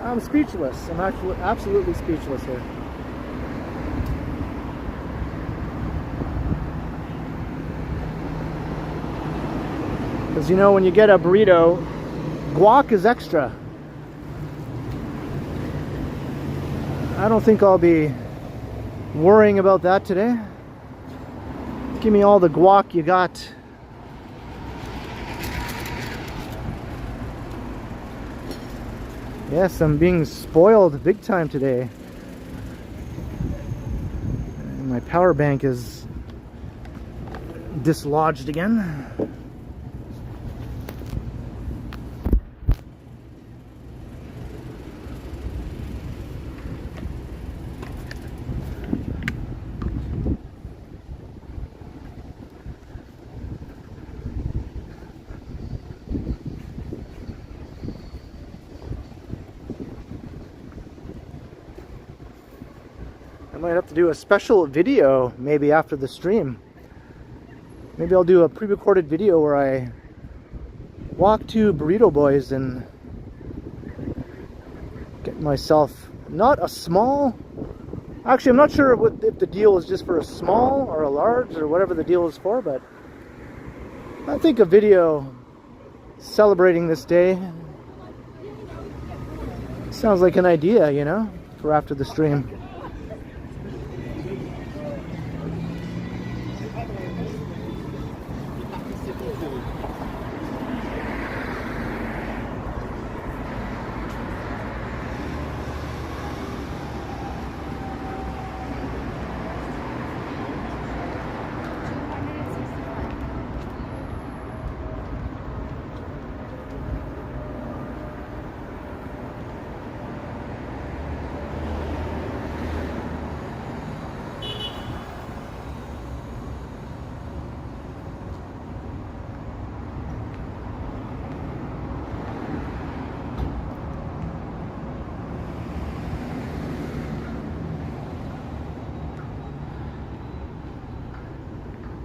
I'm speechless. I'm actually absolutely speechless here. Because you know, when you get a burrito, guac is extra. I don't think I'll be worrying about that today. Give me all the guac you got. Yes, I'm being spoiled big time today. And my power bank is dislodged again. might have to do a special video maybe after the stream. Maybe I'll do a pre-recorded video where I walk to Burrito Boys and get myself not a small. Actually, I'm not sure if the deal is just for a small or a large or whatever the deal is for, but I think a video celebrating this day sounds like an idea, you know, for after the stream.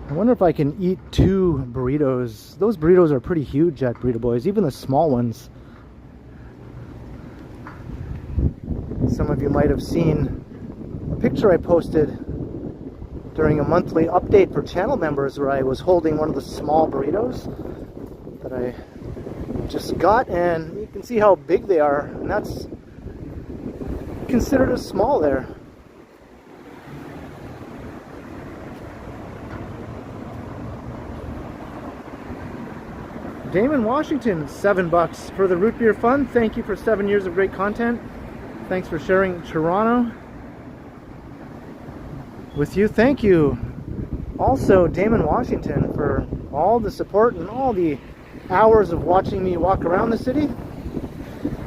I wonder if I can eat 2 burritos. Those burritos are pretty huge at Burrito Boys, even the small ones. Some of you might have seen a picture I posted during a monthly update for channel members where I was holding one of the small burritos that I just got, and you can see how big they are, and that's considered a small there. Damon Washington, $7 for the root beer fund. Thank you for 7 years of great content. Thanks for sharing Toronto with you. Thank you also, Damon Washington, for all the support and all the hours of watching me walk around the city.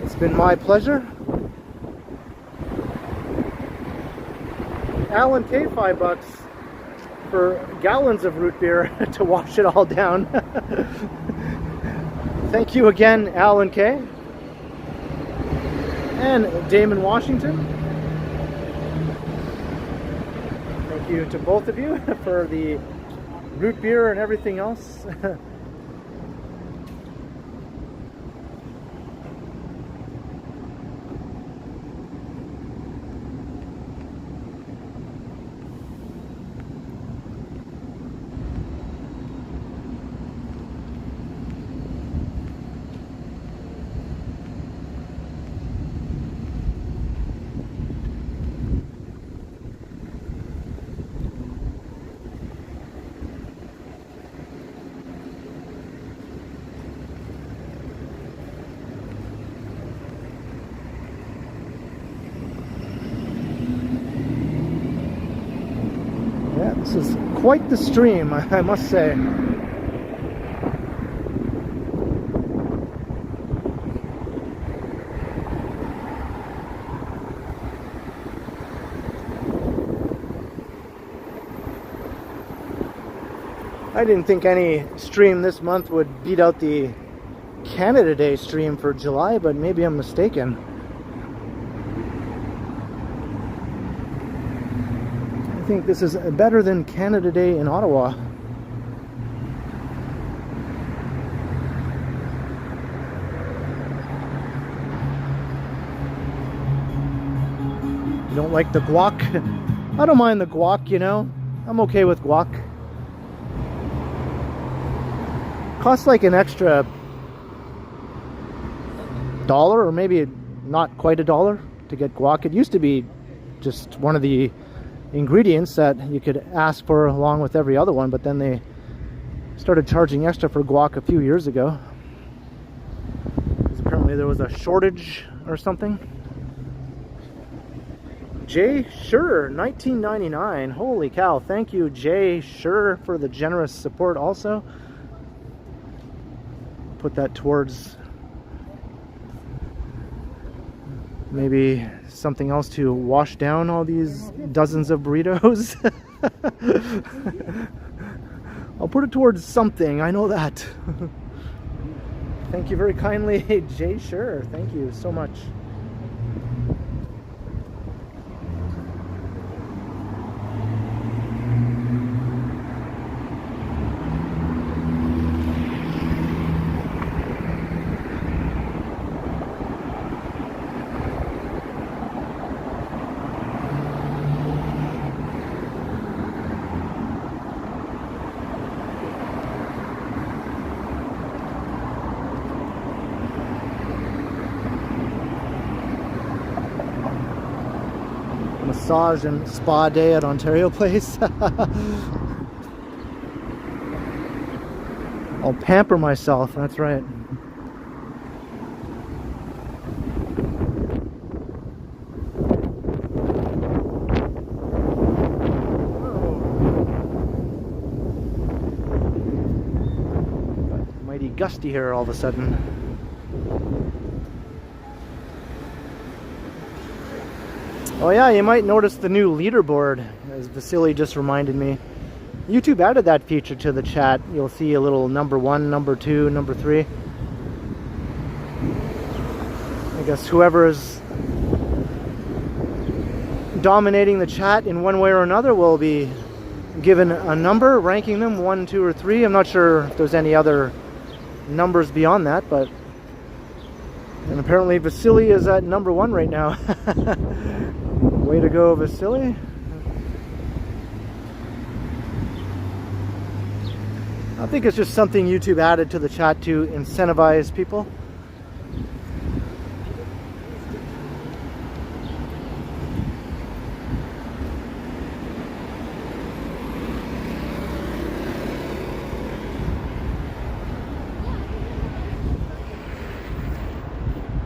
It's been my pleasure. Alan K, $5 for gallons of root beer to wash it all down. Thank you again, Alan K. And Damon Washington. Thank you to both of you for the root beer and everything else. Yeah, this is quite the stream, I must say. I didn't think any stream this month would beat out the Canada Day stream for July, but maybe I'm mistaken. I think this is better than Canada Day in Ottawa. You don't like the guac? I don't mind the guac, you know. I'm okay with guac. Costs like an extra $1, or maybe not quite $1 to get guac. It used to be just one of the ingredients that you could ask for along with every other one, but then they started charging extra for guac a few years ago, because apparently there was a shortage or something. Jay Sure, $19.99. Holy cow, thank you Jay Sure for the generous support also. Put that towards maybe something else to wash down all these dozens of burritos. I'll put it towards something, I know that. Thank you very kindly, Jay Sure. Thank you so much. massage and spa day at Ontario Place. I'll pamper myself, that's right. Mighty gusty here all of a sudden. Oh yeah, you might notice the new leaderboard, as Vasily just reminded me. YouTube added that feature to the chat. You'll see a little number 1, number 2, number 3. I guess whoever is dominating the chat in one way or another will be given a number, ranking them 1, 2, or 3. I'm not sure if there's any other numbers beyond that, but... And apparently Vasily is at number 1 right now. Way to go, Vasily. I think it's just something YouTube added to the chat to incentivize people.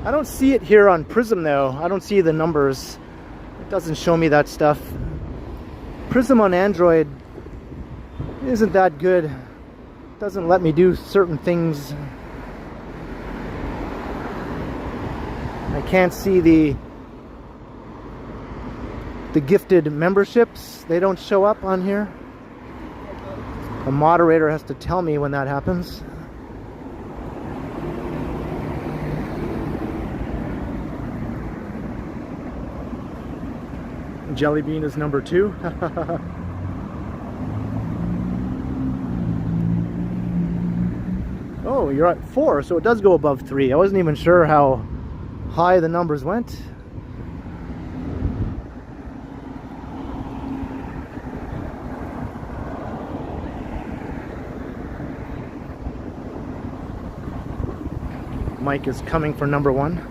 I don't see it here on Prism though. I don't see the numbers. It doesn't show me that stuff. Prism on Android isn't that good. It doesn't let me do certain things. I can't see the gifted memberships. They don't show up on here. A moderator has to tell me when that happens. Jelly Bean is number 2. Oh, you're at 4, so it does go above 3. I wasn't even sure how high the numbers went. Mike is coming for number 1.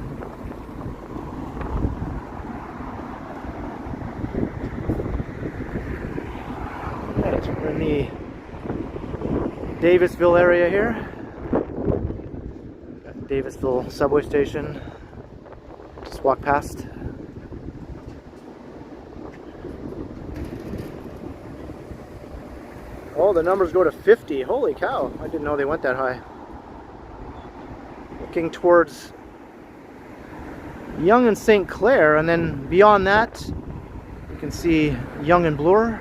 We're in the Davisville area here. Got Davisville subway station. Just walk past. Oh, the numbers go to 50. Holy cow. I didn't know they went that high. Looking towards Yonge and St. Clair, and then beyond that you can see Yonge and Bloor,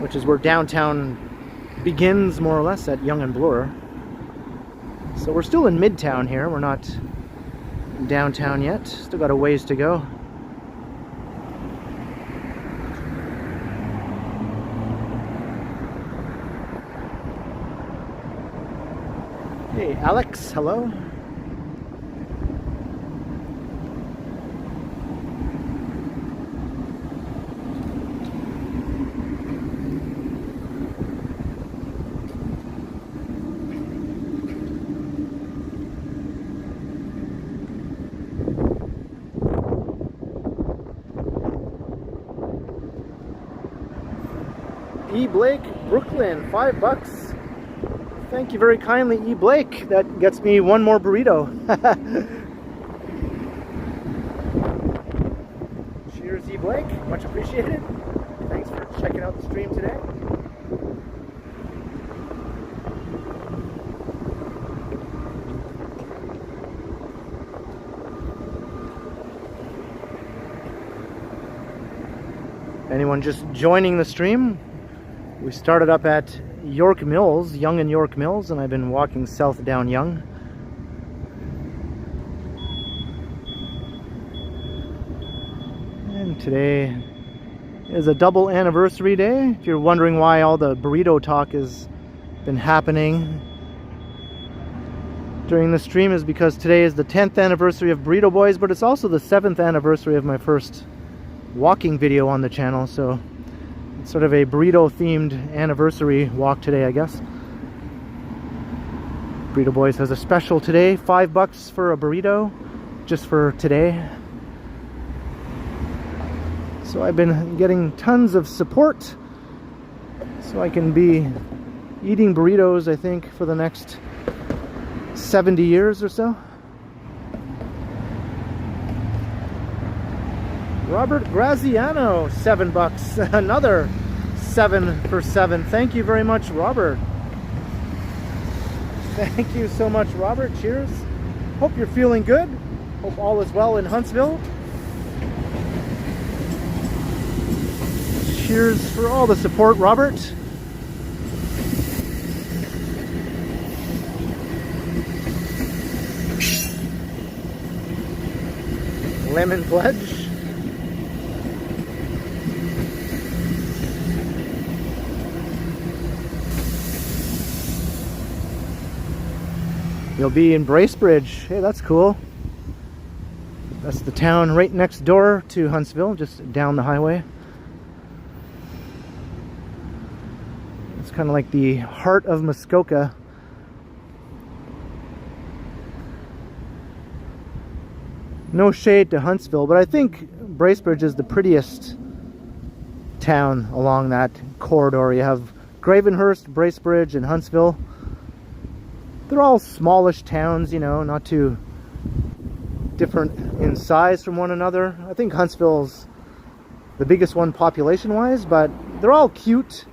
which is where downtown begins, more or less, at Yonge and Bloor. So we're still in Midtown here. We're not downtown yet. Still got a ways to go. Hey, Alex, hello. E. Blake, Brooklyn, $5. Thank you very kindly, E. Blake. That gets me one more burrito. Cheers, E. Blake. Much appreciated. Thanks for checking out the stream today. Anyone just joining the stream? We started up at York Mills, Yonge and York Mills, and I've been walking south down Yonge. And today is a double anniversary day. If you're wondering why all the burrito talk has been happening during the stream, is because today is the 10th anniversary of Burrito Boys, but it's also the 7th anniversary of my first walking video on the channel, so it's sort of a burrito-themed anniversary walk today, I guess. Burrito Boys has a special today, $5 for a burrito, just for today. So I've been getting tons of support, so I can be eating burritos, I think, for the next 70 years or so. Robert Graziano, $7. Another 7 for 7. Thank you very much, Robert. Thank you so much, Robert. Cheers. Hope you're feeling good. Hope all is well in Huntsville. Cheers for all the support, Robert. Lemon pledge. You'll be in Bracebridge. Hey, that's cool. That's the town right next door to Huntsville, just down the highway. It's kind of like the heart of Muskoka. No shade to Huntsville, but I think Bracebridge is the prettiest town along that corridor. You have Gravenhurst, Bracebridge, and Huntsville. They're all smallish towns, you know, not too different in size from one another. I think Huntsville's the biggest one population-wise, but they're all cute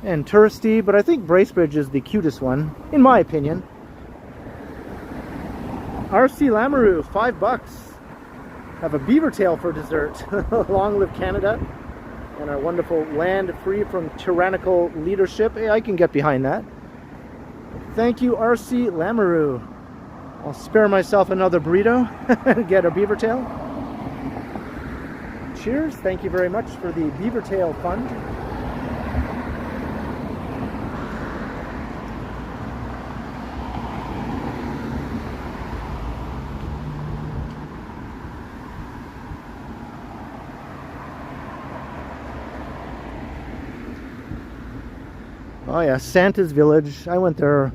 and touristy, but I think Bracebridge is the cutest one, in my opinion. RC Lamoureux, $5. Have a beaver tail for dessert. Long live Canada and our wonderful land free from tyrannical leadership. Hey, I can get behind that. Thank you, RC Lamoureux. I'll spare myself another burrito and get a beaver tail. Cheers. Thank you very much for the beaver tail fund. Oh yeah, Santa's Village. I went there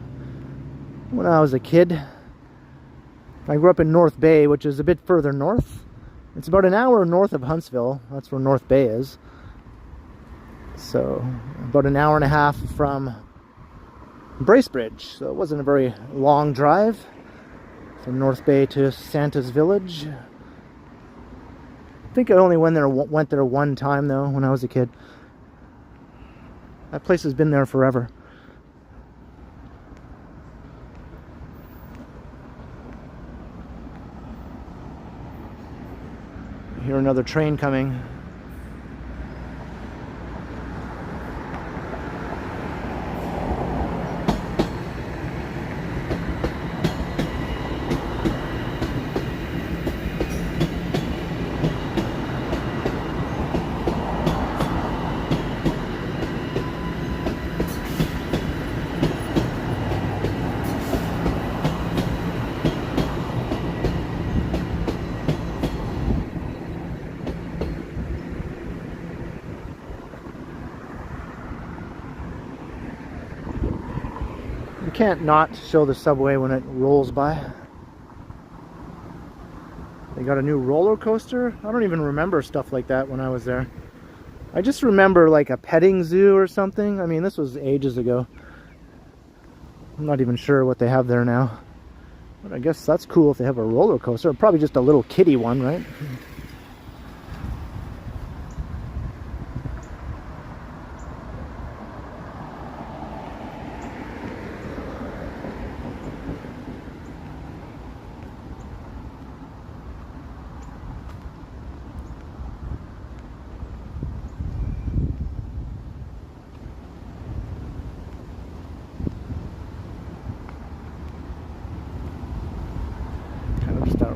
when I was a kid. I grew up in North Bay, which is a bit further north. It's about an hour north of Huntsville. That's where North Bay is. So about an hour and a half from Bracebridge. So it wasn't a very long drive from North Bay to Santa's Village. I think I only went there one time though when I was a kid. That place has been there forever. I hear another train coming. Can't not show the subway when it rolls by. They got a new roller coaster. I don't even remember stuff like that when I was there. I just remember like a petting zoo or something. I mean, this was ages ago. I'm not even sure what they have there now. But I guess that's cool if they have a roller coaster. Probably just a little kiddie one, right?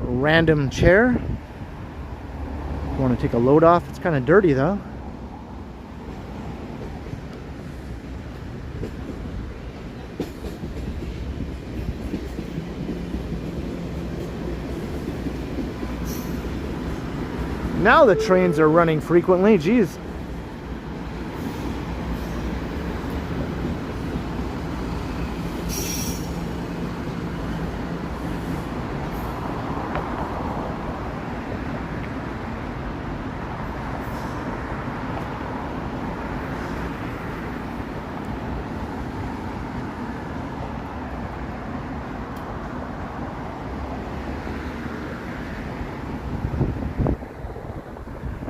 Random chair. Want to take a load off? It's kind of dirty though. Now the trains are running frequently. Geez.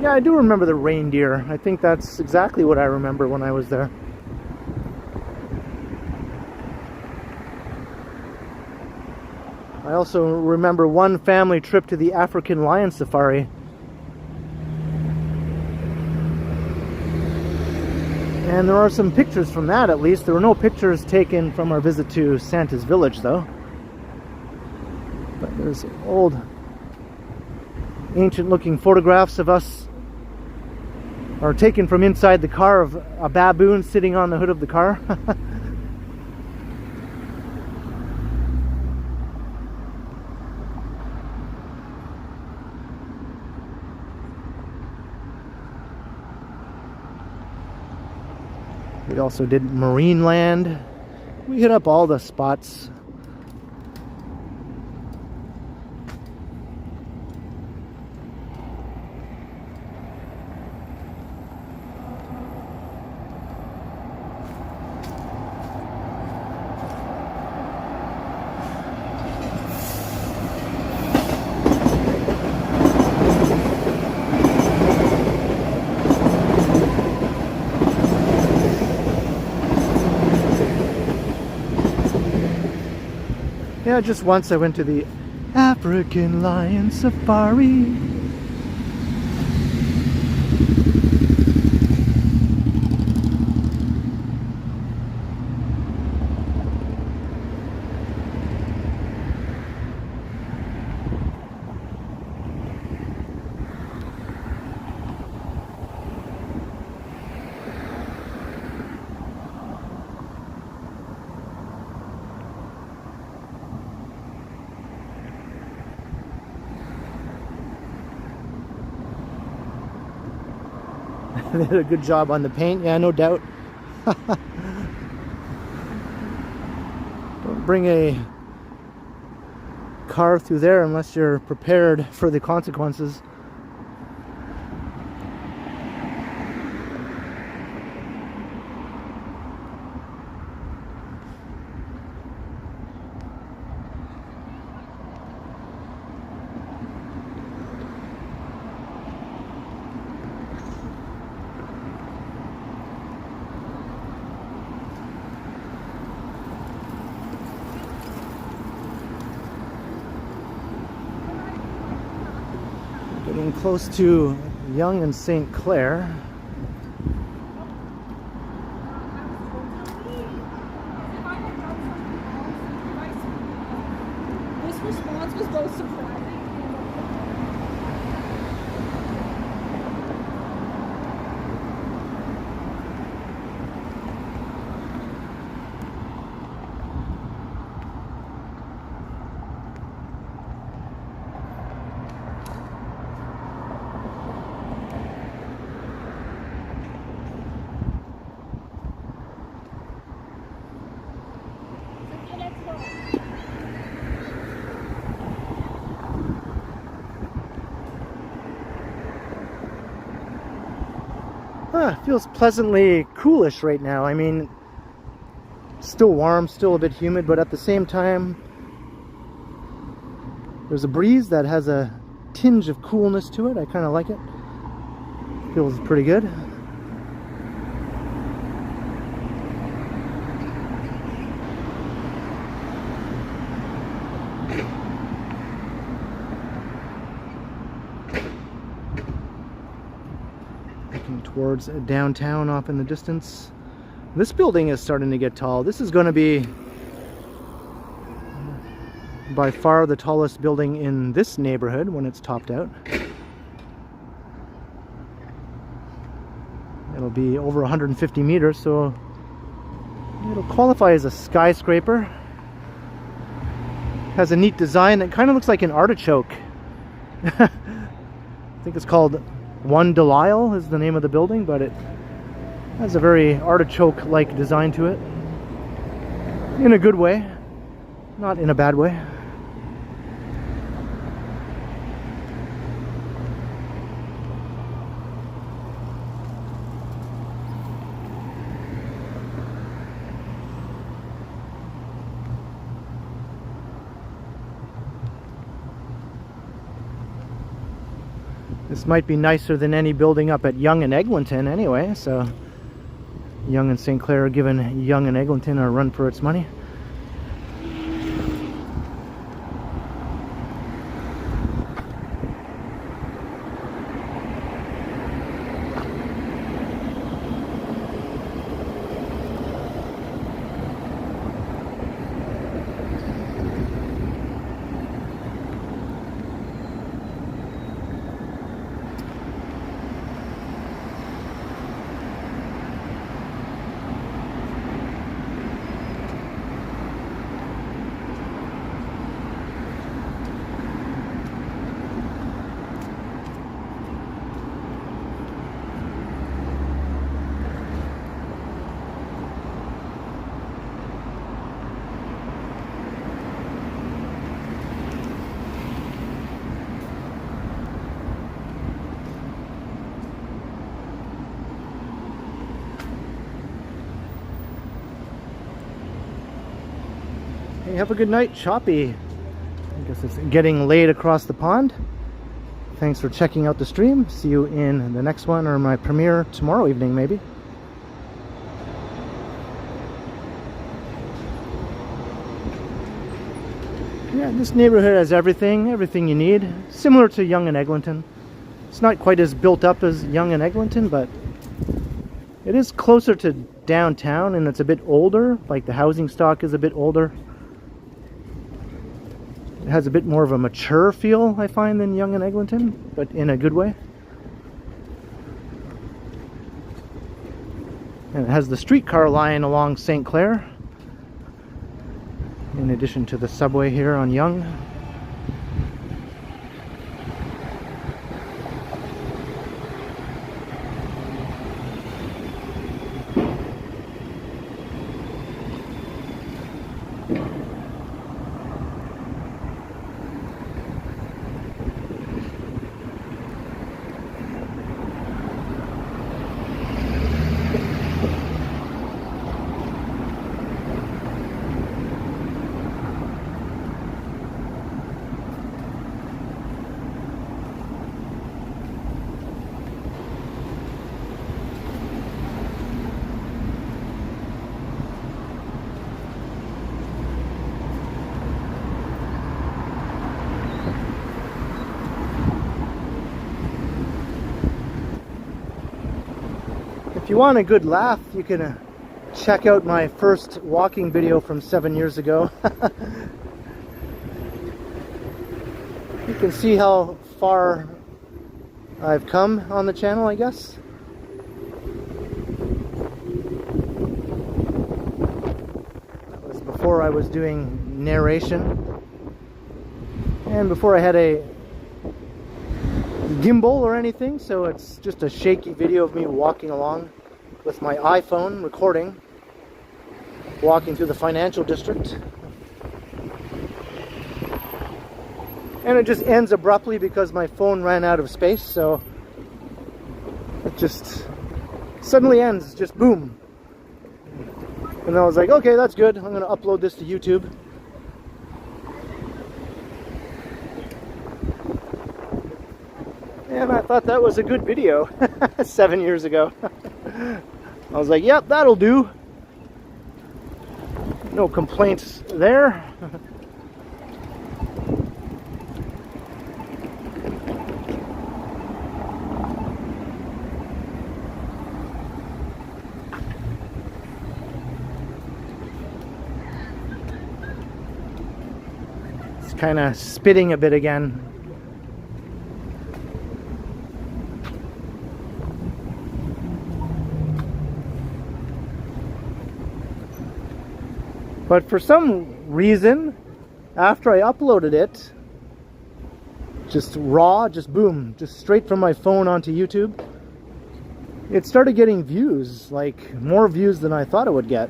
Yeah, I do remember the reindeer. I think that's exactly what I remember when I was there. I also remember one family trip to the African lion safari. And there are some pictures from that, at least. There were no pictures taken from our visit to Santa's village, though. But there's old, ancient-looking photographs of us, are taken from inside the car, of a baboon sitting on the hood of the car. We also did Marineland. We hit up all the spots. Yeah, just once I went to the African lion safari. They did a good job on the paint, yeah, no doubt. Don't bring a car through there unless you're prepared for the consequences. Getting close to Yonge and St. Clair. This response was both surprising. It feels pleasantly coolish right now. I mean, still warm, still a bit humid, but at the same time, there's a breeze that has a tinge of coolness to it. I kind of like it. Feels pretty good. Towards downtown off in the distance. This building is starting to get tall. This is going to be by far the tallest building in this neighborhood when it's topped out. It'll be over 150 meters, so it'll qualify as a skyscraper. Has a neat design that kind of looks like an artichoke. I think it's called One Delisle is the name of the building, but it has a very artichoke-like design to it. In a good way, not in a bad way. This might be nicer than any building up at Yonge and Eglinton anyway, so Yonge and St. Clair are giving Yonge and Eglinton a run for its money. Hey, have a good night, Choppy. I guess it's getting late across the pond. Thanks for checking out the stream. See you in the next one, or my premiere tomorrow evening, maybe. Yeah, this neighborhood has everything you need. Similar to Yonge and Eglinton. It's not quite as built up as Yonge and Eglinton, but it is closer to downtown, and it's a bit older. Like, the housing stock is a bit older. It has a bit more of a mature feel, I find, than Yonge and Eglinton, but in a good way. And it has the streetcar line along St. Clair, in addition to the subway here on Yonge. If you want a good laugh, you can check out my first walking video from 7 years ago. You can see how far I've come on the channel, I guess. That was before I was doing narration, and before I had a gimbal or anything, so it's just a shaky video of me walking along with my iPhone recording, walking through the financial district. And it just ends abruptly because my phone ran out of space, so it just suddenly ends, just boom. And I was like, okay, that's good, I'm going to upload this to YouTube. And I thought that was a good video 7 years ago. I was like, yep, that'll do. No complaints there. It's kind of spitting a bit again. But for some reason, after I uploaded it, just raw, just boom, just straight from my phone onto YouTube, it started getting views, like more views than I thought it would get.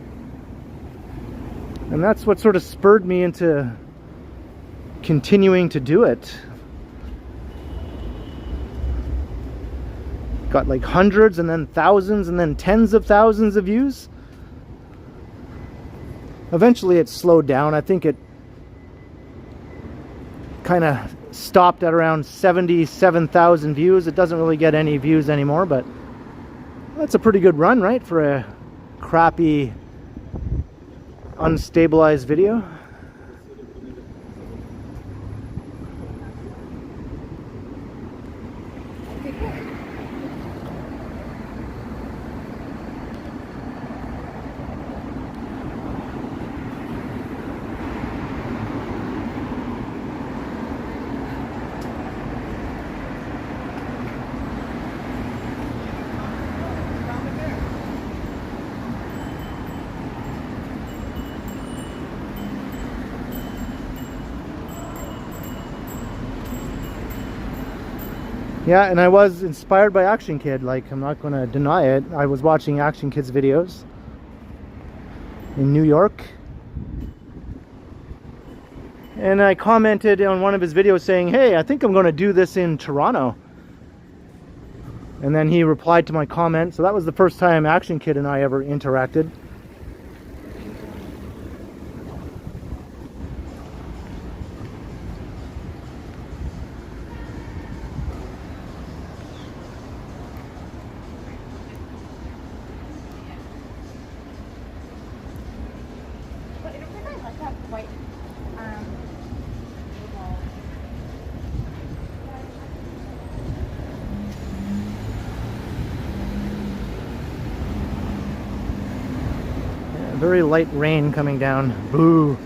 And that's what sort of spurred me into continuing to do it. Got like hundreds and then thousands and then tens of thousands of views. Eventually it slowed down. I think it kind of stopped at around 77,000 views. It doesn't really get any views anymore, but that's a pretty good run, right, for a crappy, unstabilized video. Yeah, and I was inspired by Action Kid, like, I'm not going to deny it. I was watching Action Kid's videos in New York. And I commented on one of his videos saying, hey, I think I'm going to do this in Toronto. And then he replied to my comment. So that was the first time Action Kid and I ever interacted. Very light rain coming down. Boo.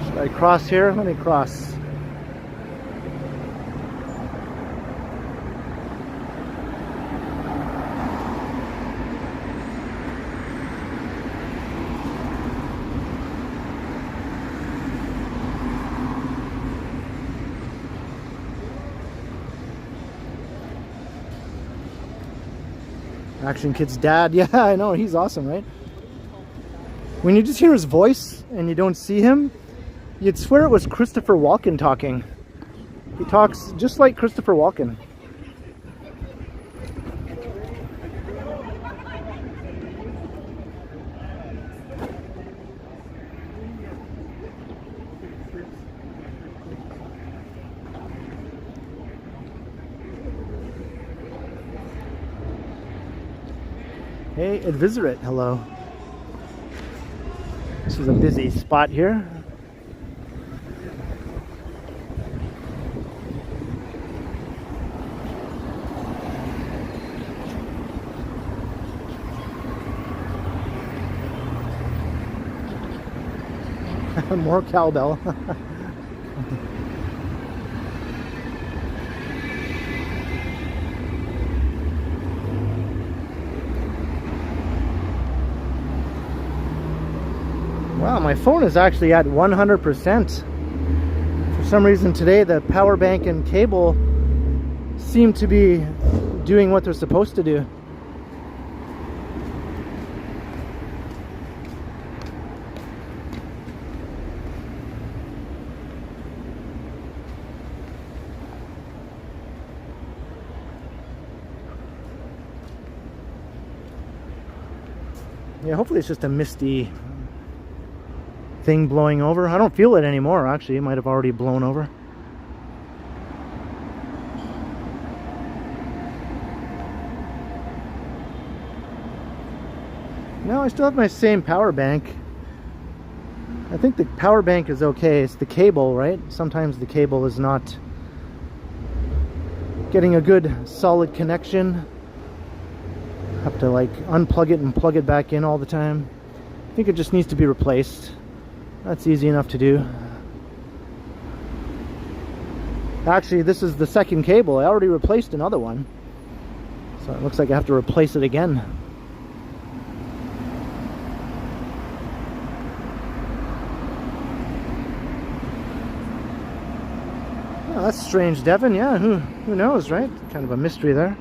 Should I cross here? Let me cross. Action Kid's dad. Yeah, I know, he's awesome, right? When you just hear his voice and you don't see him, you'd swear it was Christopher Walken talking. He talks just like Christopher Walken. Hey, Advisorit, hello. This is a busy spot here. More cowbell. Wow, my phone is actually at 100%. For some reason today the power bank and cable seem to be doing what they're supposed to do. Yeah, hopefully it's just a misty thing blowing over. I don't feel it anymore, actually. It might have already blown over. No, I still have my same power bank. I think the power bank is okay. It's the cable, right? Sometimes the cable is not getting a good solid connection. Have to like unplug it and plug it back in all the time. I think it just needs to be replaced. That's easy enough to do. Actually, this is the second cable. I already replaced another one. So it looks like I have to replace it again. Oh, that's strange, Devin. Yeah, who knows, right? Kind of a mystery there.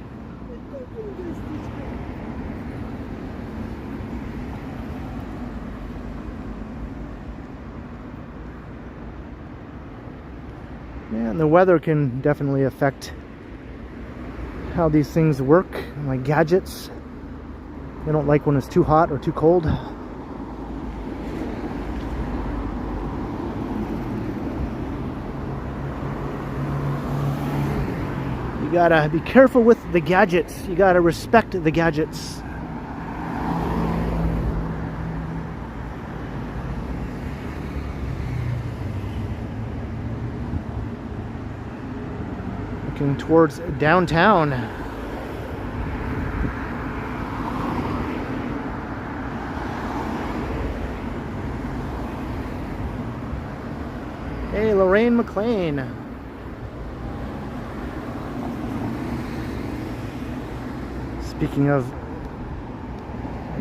Yeah, and the weather can definitely affect how these things work, my gadgets. I don't like when it's too hot or too cold. You gotta be careful with the gadgets. You gotta respect the gadgets. Looking towards downtown. Hey, Lorraine McLean. Speaking of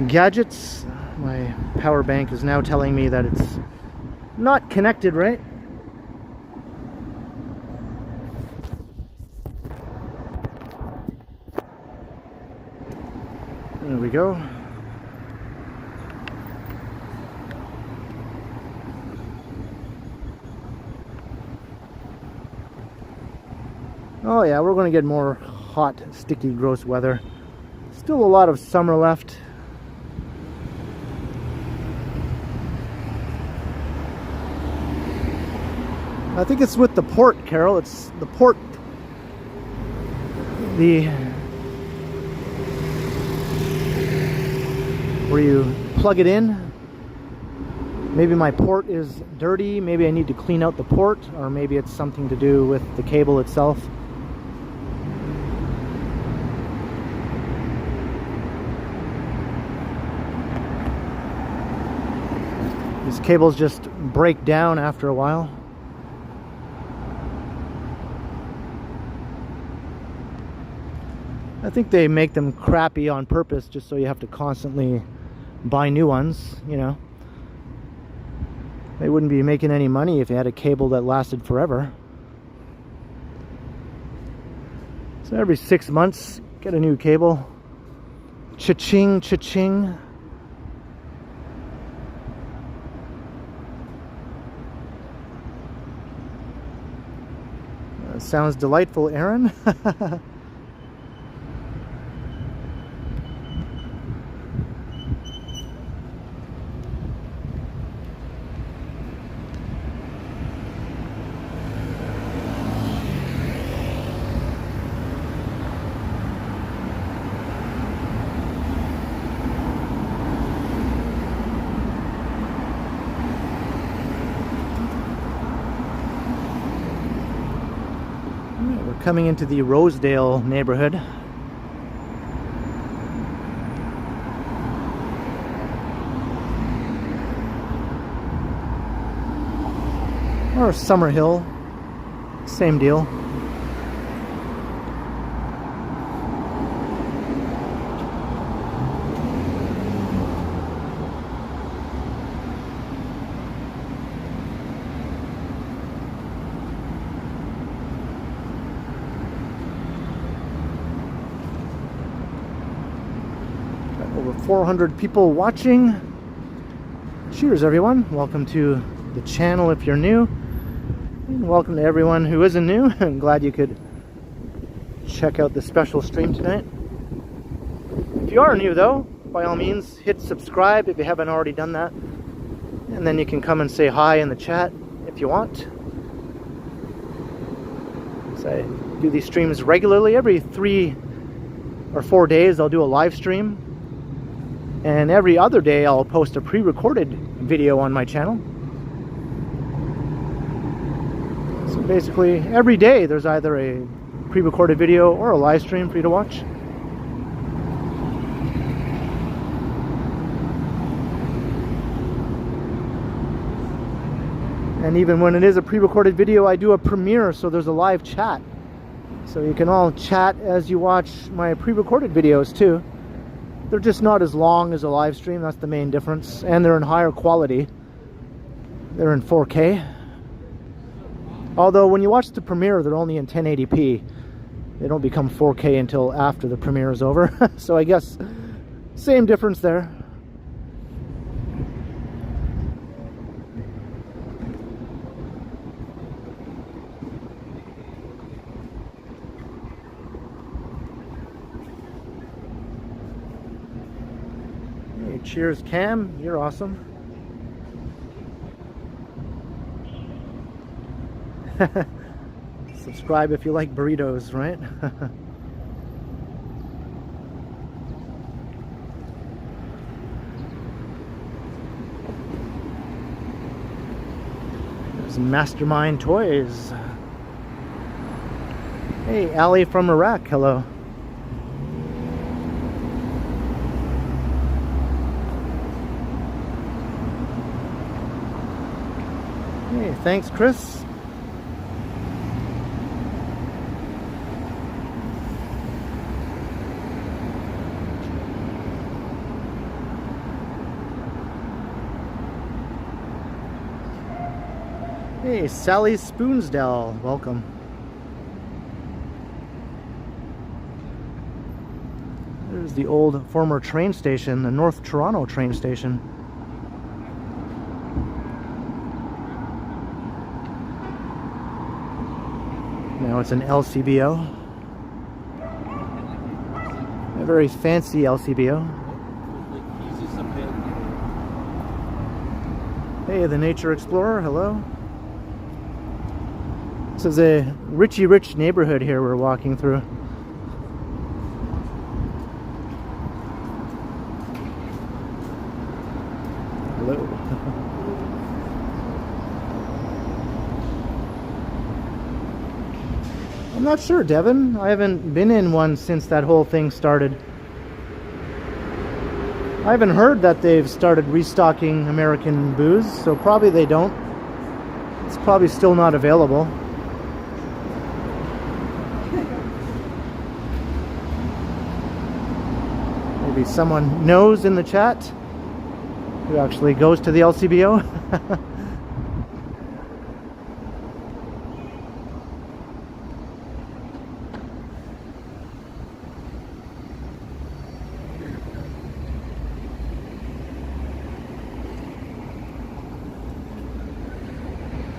gadgets, my power bank is now telling me that it's not connected, right? There we go. Oh yeah, we're going to get more hot, sticky, gross weather. Still a lot of summer left. I think it's with the port, Carol. It's the port. Where you plug it in. Maybe my port is dirty. Maybe I need to clean out the port, or maybe it's something to do with the cable itself. These cables just break down after a while. I think they make them crappy on purpose just so you have to constantly buy new ones, you know. They wouldn't be making any money if they had a cable that lasted forever. So every 6 months, get a new cable. Cha-ching, cha-ching. Sounds delightful, Aaron. Coming into the Rosedale neighborhood. Or Summerhill, same deal. Over 400 people watching. Cheers, everyone. Welcome to the channel if you're new. And welcome to everyone who isn't new. I'm glad you could check out the special stream tonight. If you are new, though, by all means, hit subscribe if you haven't already done that. And then you can come and say hi in the chat if you want. So I do these streams regularly. Every 3 or 4 days, I'll do a live stream. And every other day I'll post a pre-recorded video on my channel. So basically every day there's either a pre-recorded video or a live stream for you to watch. And even when it is a pre-recorded video, I do a premiere, so there's a live chat. So you can all chat as you watch my pre-recorded videos too. They're just not as long as a live stream, that's the main difference. And they're in higher quality. They're in 4K. Although when you watch the premiere, they're only in 1080p. They don't become 4K until after the premiere is over. So I guess same difference there. cheers Cam, you're awesome. Subscribe if you like burritos, right? There's Mastermind Toys. Hey, Ali from Iraq, hello. Hey, thanks, Chris. Hey, Sally Spoonsdale, welcome. There's the old former train station, the North Toronto train station. Now it's an LCBO. A very fancy LCBO. Hey, the Nature Explorer, hello. This is a Richie Rich neighborhood here we're walking through. Hello. I'm not sure, Devin. I haven't been in one since that whole thing started. I haven't heard that they've started restocking American booze, so probably they don't. It's probably still not available. Maybe someone knows in the chat who actually goes to the LCBO.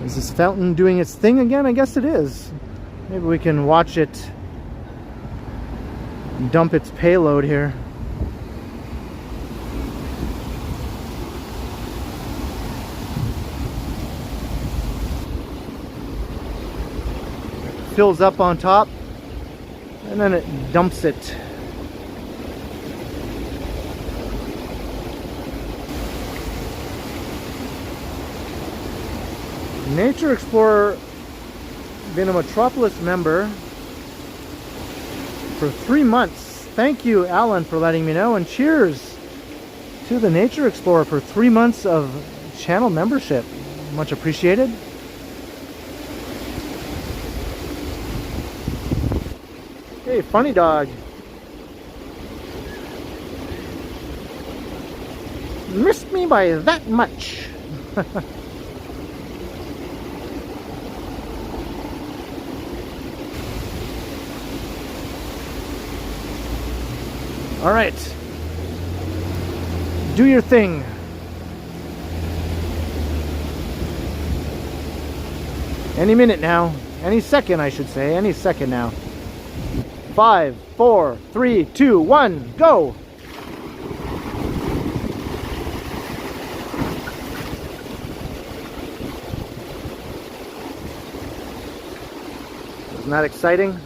Is this fountain doing its thing again? I guess it is. Maybe we can watch it dump its payload here. Fills up on top and then it dumps it. Nature Explorer, been a Metropolis member for 3 months. Thank you, Alan, for letting me know, and cheers to the Nature Explorer for 3 months of channel membership. Much appreciated. Hey, funny dog. Missed me by that much. All right. Do your thing. Any minute now. Any second, I should say. Any second now. 5, 4, 3, 2, 1, go! Isn't that exciting?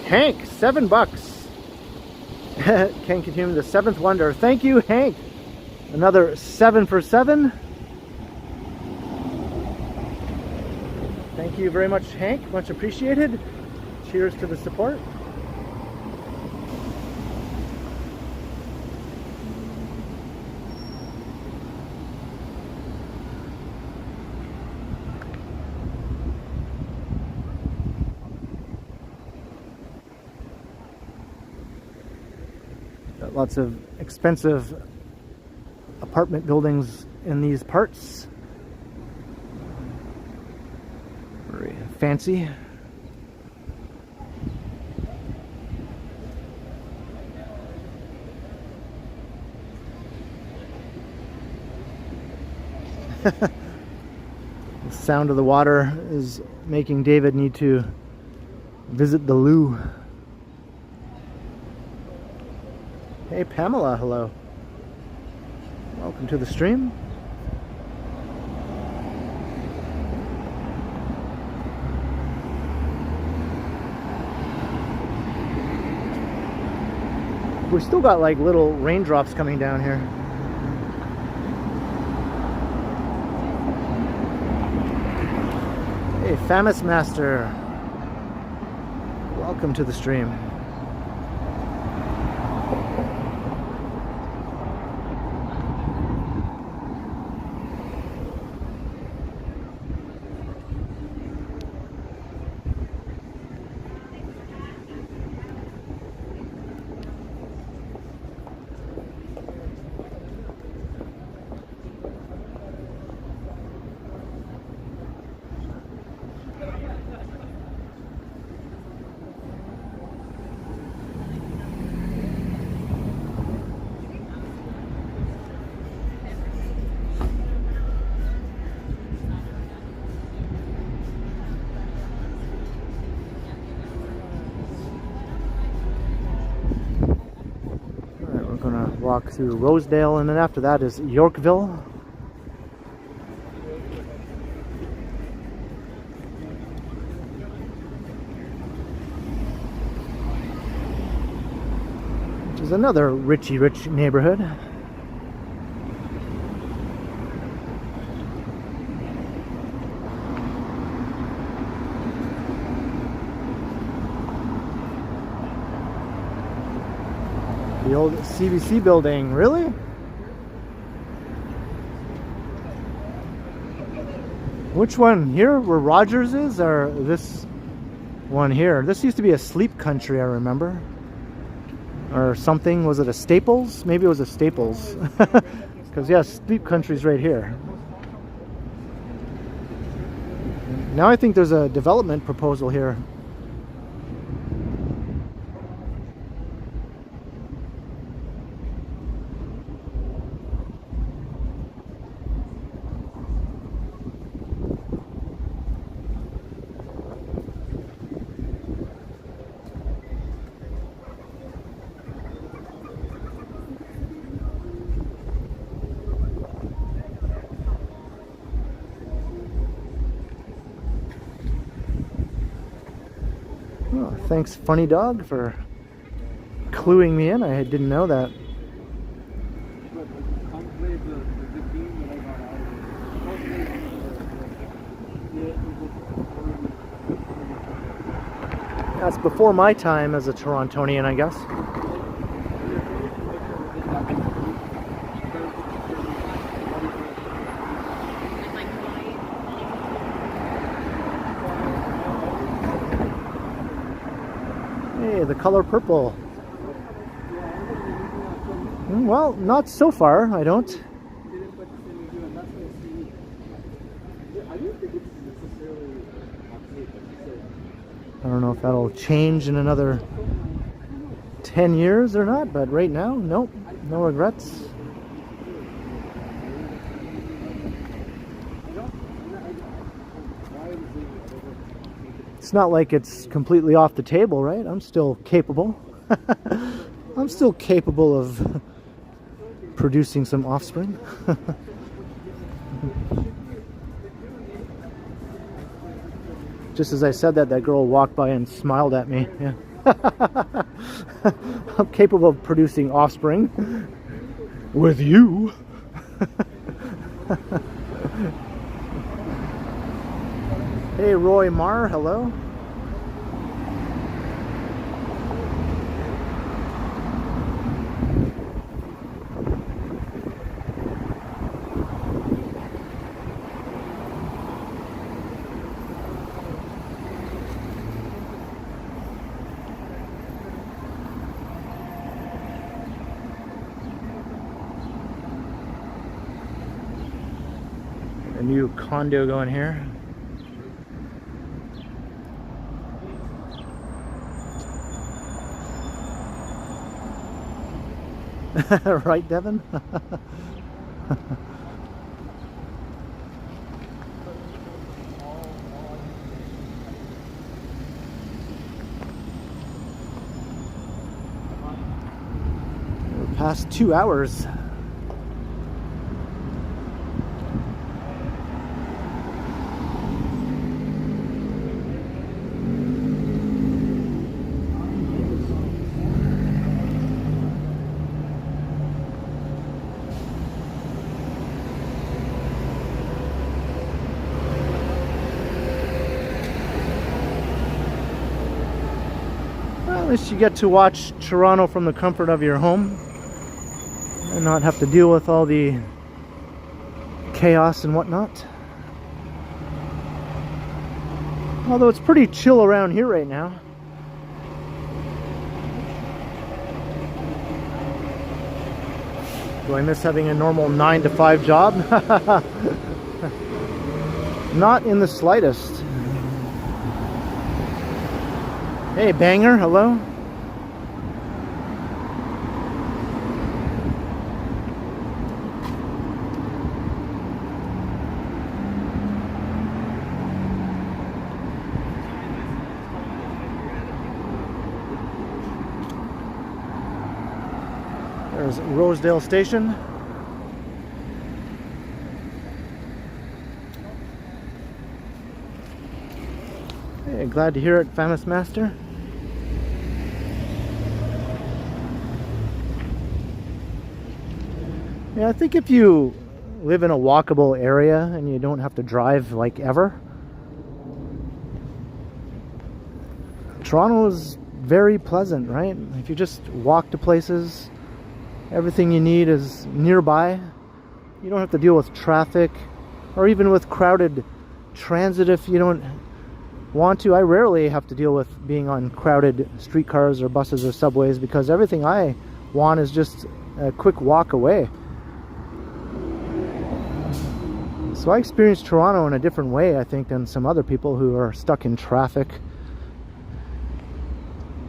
Hank, $7. Ken Continuum, the 7th wonder. Thank you, Hank. Another 7 for 7. Thank you very much, Hank. Much appreciated. Cheers to the support. Got lots of expensive apartment buildings in these parts. Very fancy. The sound of the water is making David need to visit the loo. Hey Pamela, hello. Welcome to the stream. We still got like little raindrops coming down here. Hey, Famous Master. Welcome to the stream. Walk through Rosedale, and then after that is Yorkville. Which is another rich neighborhood. The old CBC building, really? Which one here, where Rogers is, or this one here? This used to be a Sleep Country, I remember. Or something, was it a Staples? Maybe it was a Staples. Because yeah, Sleep Country's right here. Now I think there's a development proposal here. Thanks, Funny Dog, for cluing me in. I didn't know that. That's before my time as a Torontonian, I guess. The color purple. Well, not so far, I don't. I don't know if that'll change in another 10 years or not, but right now, nope, no regrets. It's not like it's completely off the table, right? I'm still capable. I'm still capable of producing some offspring. Just as I said that, that girl walked by and smiled at me. Yeah. I'm capable of producing offspring with you. Hey, Roy Marr, hello. A new condo going here. Right, Devin? We're past 2 hours. least you get to watch Toronto from the comfort of your home and not have to deal with all the chaos and whatnot. Although it's pretty chill around here right now. Do I miss having a normal 9 to 5 job? Not in the slightest. Hey, Banger, hello. There's Rosedale Station. Hey, glad to hear it, Famous Master. Yeah, I think if you live in a walkable area and you don't have to drive like ever, Toronto is very pleasant, right? If you just walk to places, everything you need is nearby. You don't have to deal with traffic or even with crowded transit if you don't want to. I rarely have to deal with being on crowded streetcars or buses or subways because everything I want is just a quick walk away. So I experienced Toronto in a different way, I think, than some other people who are stuck in traffic,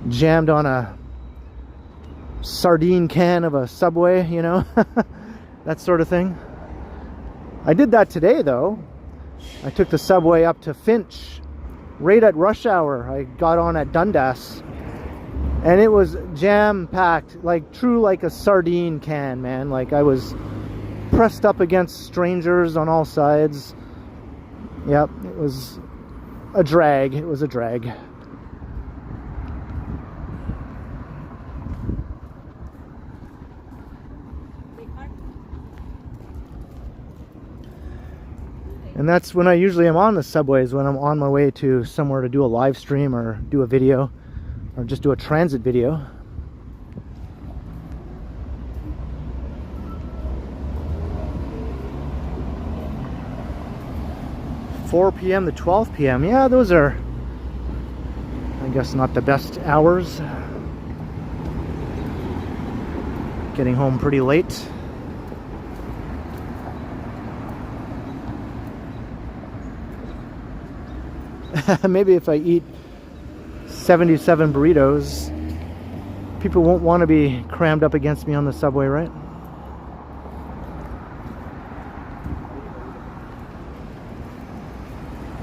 jammed on a sardine can of a subway, you know, that sort of thing. I did that today, though. I took the subway up to Finch right at rush hour. I got on at Dundas and it was jam-packed, like a sardine can, man. Like I was pressed up against strangers on all sides. Yep, it was a drag. It was a drag. And that's when I usually am on the subways, when I'm on my way to somewhere to do a live stream or do a video or just do a transit video. $4 p.m. to 12 p.m. Yeah, those are, I guess, not the best hours. Getting home pretty late. Maybe if I eat 77 burritos, people won't want to be crammed up against me on the subway, right?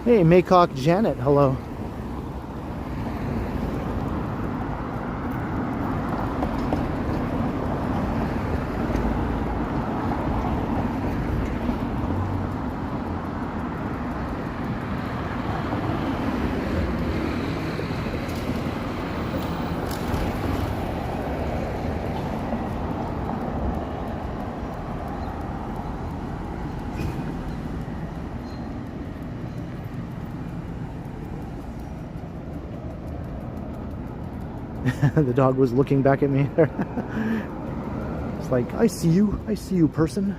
Hey, Maycock Janet, hello. The dog was looking back at me. It's like, I see you, person.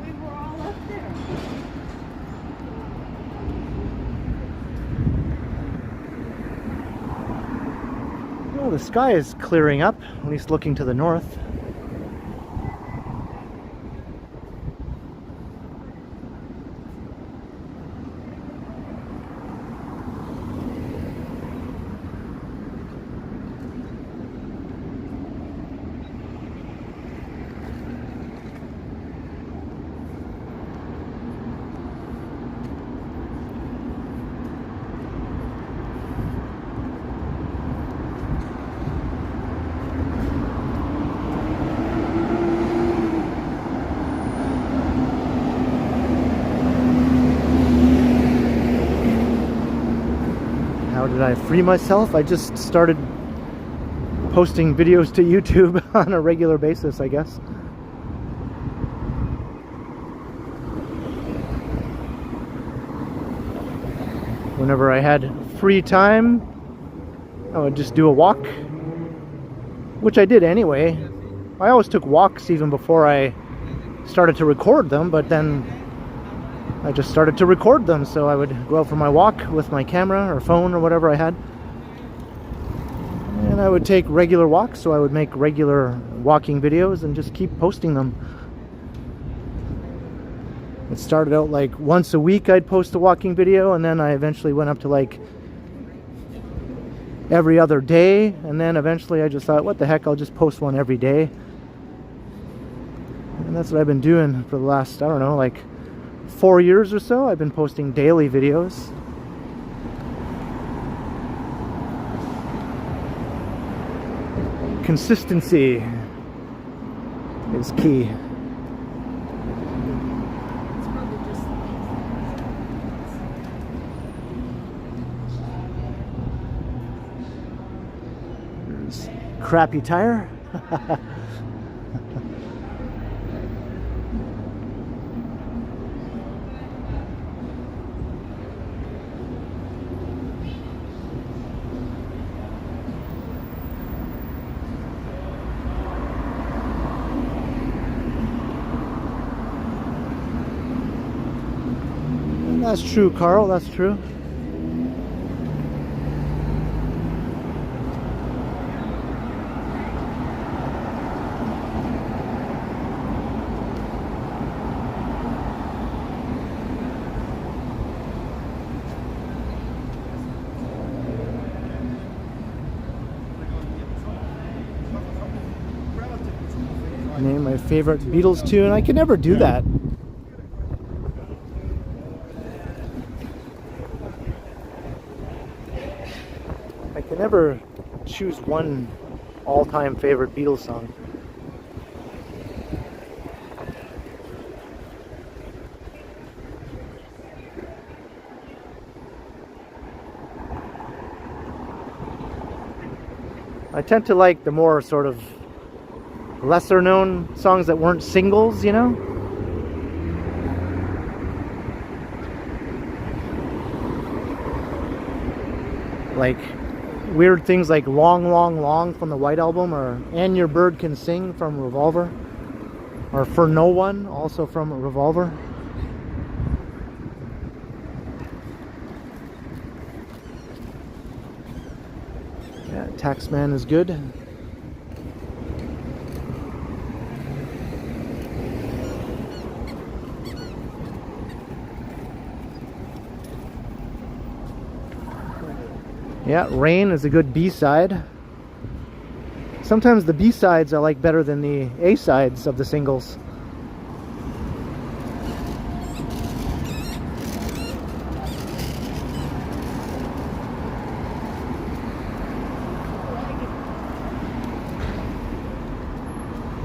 We were all up there. Well, the sky is clearing up, at least looking to the north. How did I free myself? I just started posting videos to YouTube on a regular basis, I guess. Whenever I had free time, I would just do a walk, which I did anyway. I always took walks even before I started to record them, but then I just started to record them, so I would go out for my walk with my camera or phone or whatever I had. And I would take regular walks, so I would make regular walking videos and just keep posting them. It started out like once a week I'd post a walking video, and then I eventually went up to like every other day, and then eventually I just thought, what the heck, I'll just post one every day. And that's what I've been doing for the last, I don't know, like 4 years or so. I've been posting daily videos. Consistency is key. Crappy tire. That's true, Carl, that's true. Name my favorite Beatles tune. I can never do that. I can never choose one all-time favorite Beatles song. I tend to like the more sort of lesser known songs that weren't singles, you know? Like weird things like Long, Long, Long from the White Album, or And Your Bird Can Sing from Revolver, or For No One, also from Revolver. Yeah, Taxman is good. Yeah, Rain is a good B-side. Sometimes the B-sides I like better than the A-sides of the singles.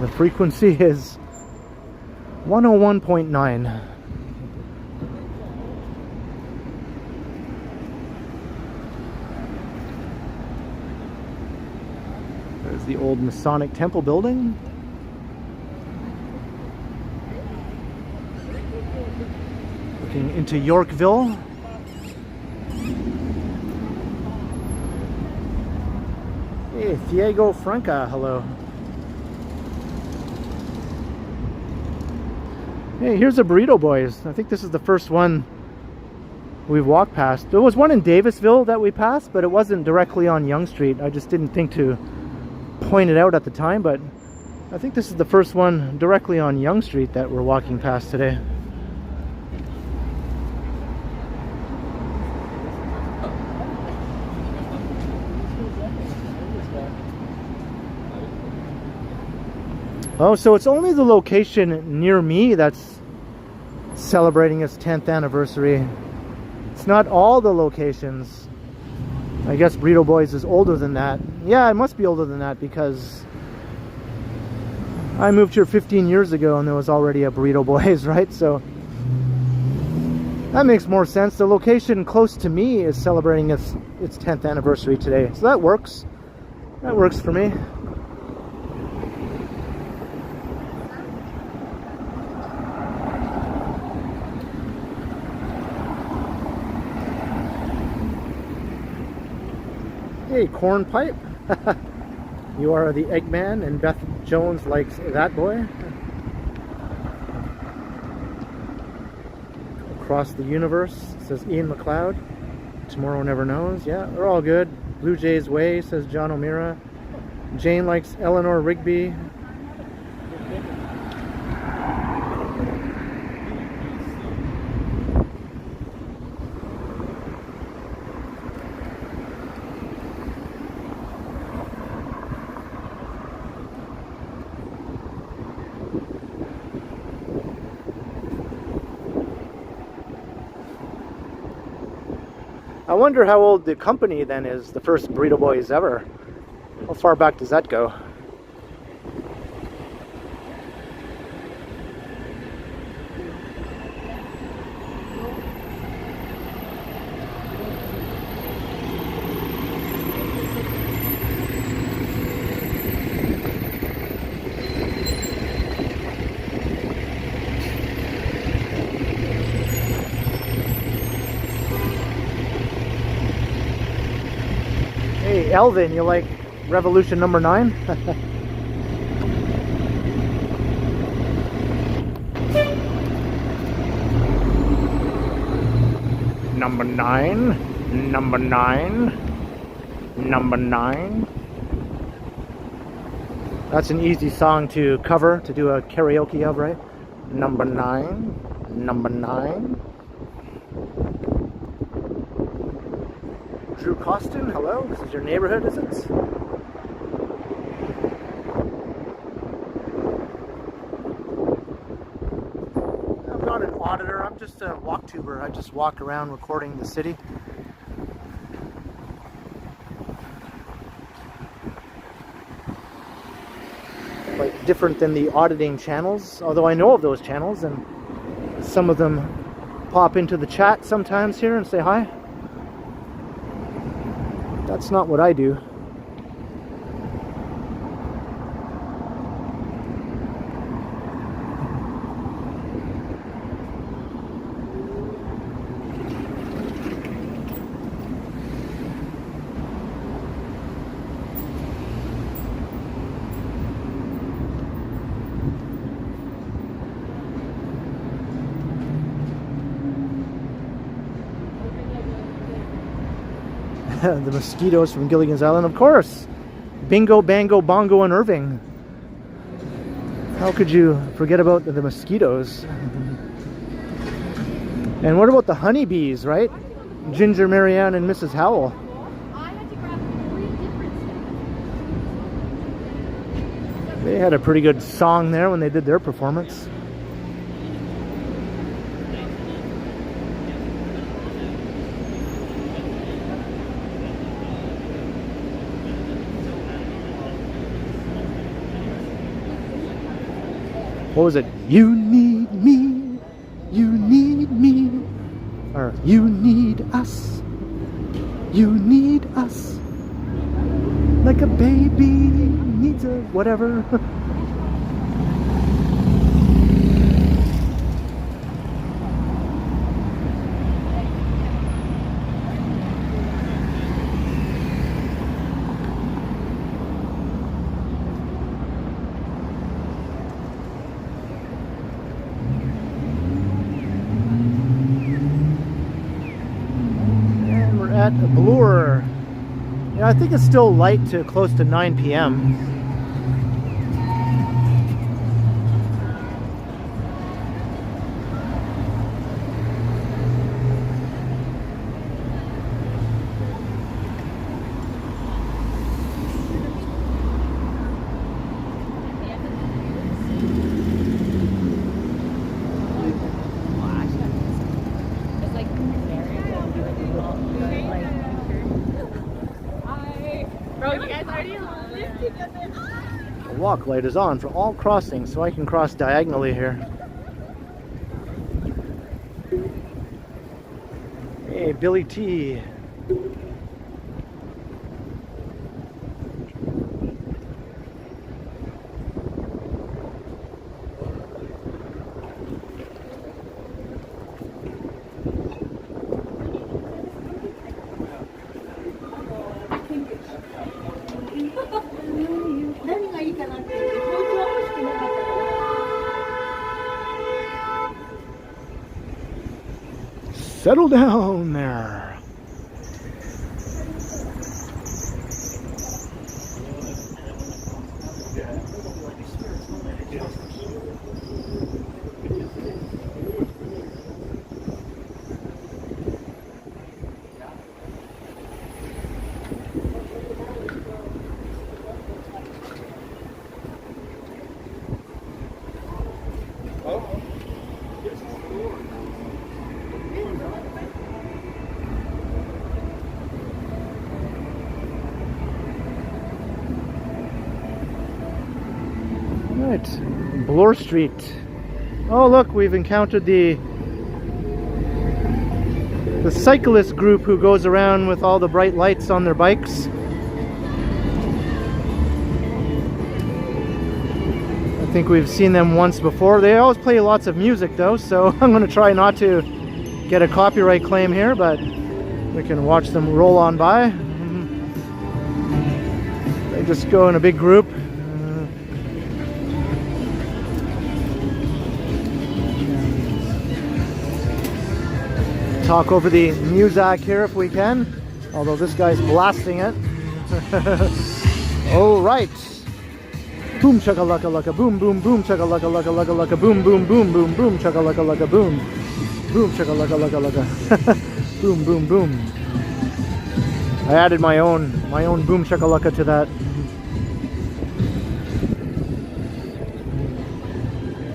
The frequency is 101.9. The old Masonic Temple building. Looking into Yorkville. Hey, Diego Franca, hello. Hey, here's a Burrito Boys. I think this is the first one we've walked past. There was one in Davisville that we passed, but it wasn't directly on Yonge Street. I just didn't think to point it out at the time, but I think this is the first one directly on Yonge Street that we're walking past today. Oh, so it's only the location near me that's celebrating its 10th anniversary. It's not all the locations. I guess Burrito Boys is older than that. Yeah, it must be older than that because I moved here 15 years ago and there was already a Burrito Boys, right? So that makes more sense. The location close to me is celebrating its 10th anniversary today. So that works. That works for me. Hey, corn pipe. You are the Eggman, and Beth Jones likes that boy. Across the universe, says Ian McLeod. Tomorrow never knows. Yeah, they're all good. Blue Jays way, says John O'Meara. Jane likes Eleanor Rigby. I wonder how old the company then is, the first Burrito Boys ever. How far back does that go? Hey, Elvin, you like Revolution number 9? Number 9, number 9, number 9. That's an easy song to cover, to do a karaoke of, right? Number 9, number 9. Drew Costin, hello. This is your neighborhood, is it? I'm not an auditor, I'm just a walk-tuber. I just walk around recording the city. Quite different than the auditing channels, although I know of those channels, and some of them pop into the chat sometimes here and say hi. That's not what I do. The mosquitoes from Gilligan's Island, of course. Bingo, Bango, Bongo, and Irving. How could you forget about the mosquitoes? And what about the honeybees, right? Ginger, Marianne, and Mrs. Howell. I had to grab 3 different steps. They had a pretty good song there when they did their performance. What was it? You need me, you need me, or you need us, like a baby needs a whatever. At Bloor. Yeah, I think it's still light to close to 9 p.m. The walk light is on for all crossings, so I can cross diagonally here. Hey, Billy T. settle down there. Right, Bloor Street. Oh look, we've encountered the cyclist group who goes around with all the bright lights on their bikes. I think we've seen them once before. They always play lots of music though, so I'm going to try not to get a copyright claim here, but we can watch them roll on by. They just go in a big group. Talk over the music here if we can, although this guy's blasting it. All right. Boom chaka-laka laka boom boom boom chaka-laka laka laka laka boom boom boom boom boom chaka-laka laka boom boom chaka-laka laka laka boom boom boom. I added my own boom chaka-laka to that.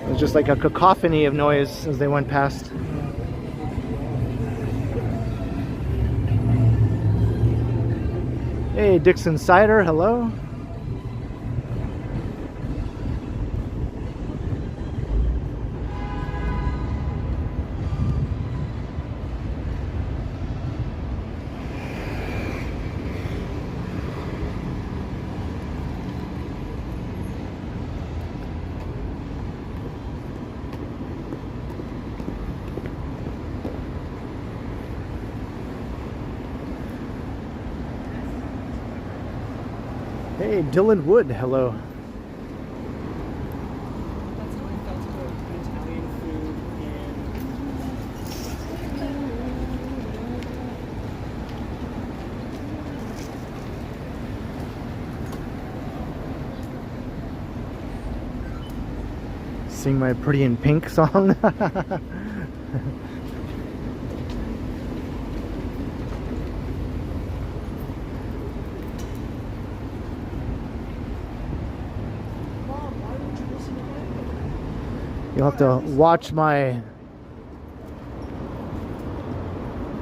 It was just like a cacophony of noise as they went past. Hey, Dixon Cider, hello. Hey, Dylan Wood, hello. That's how I felt about Italian food Sing my Pretty in Pink song. You'll have to watch my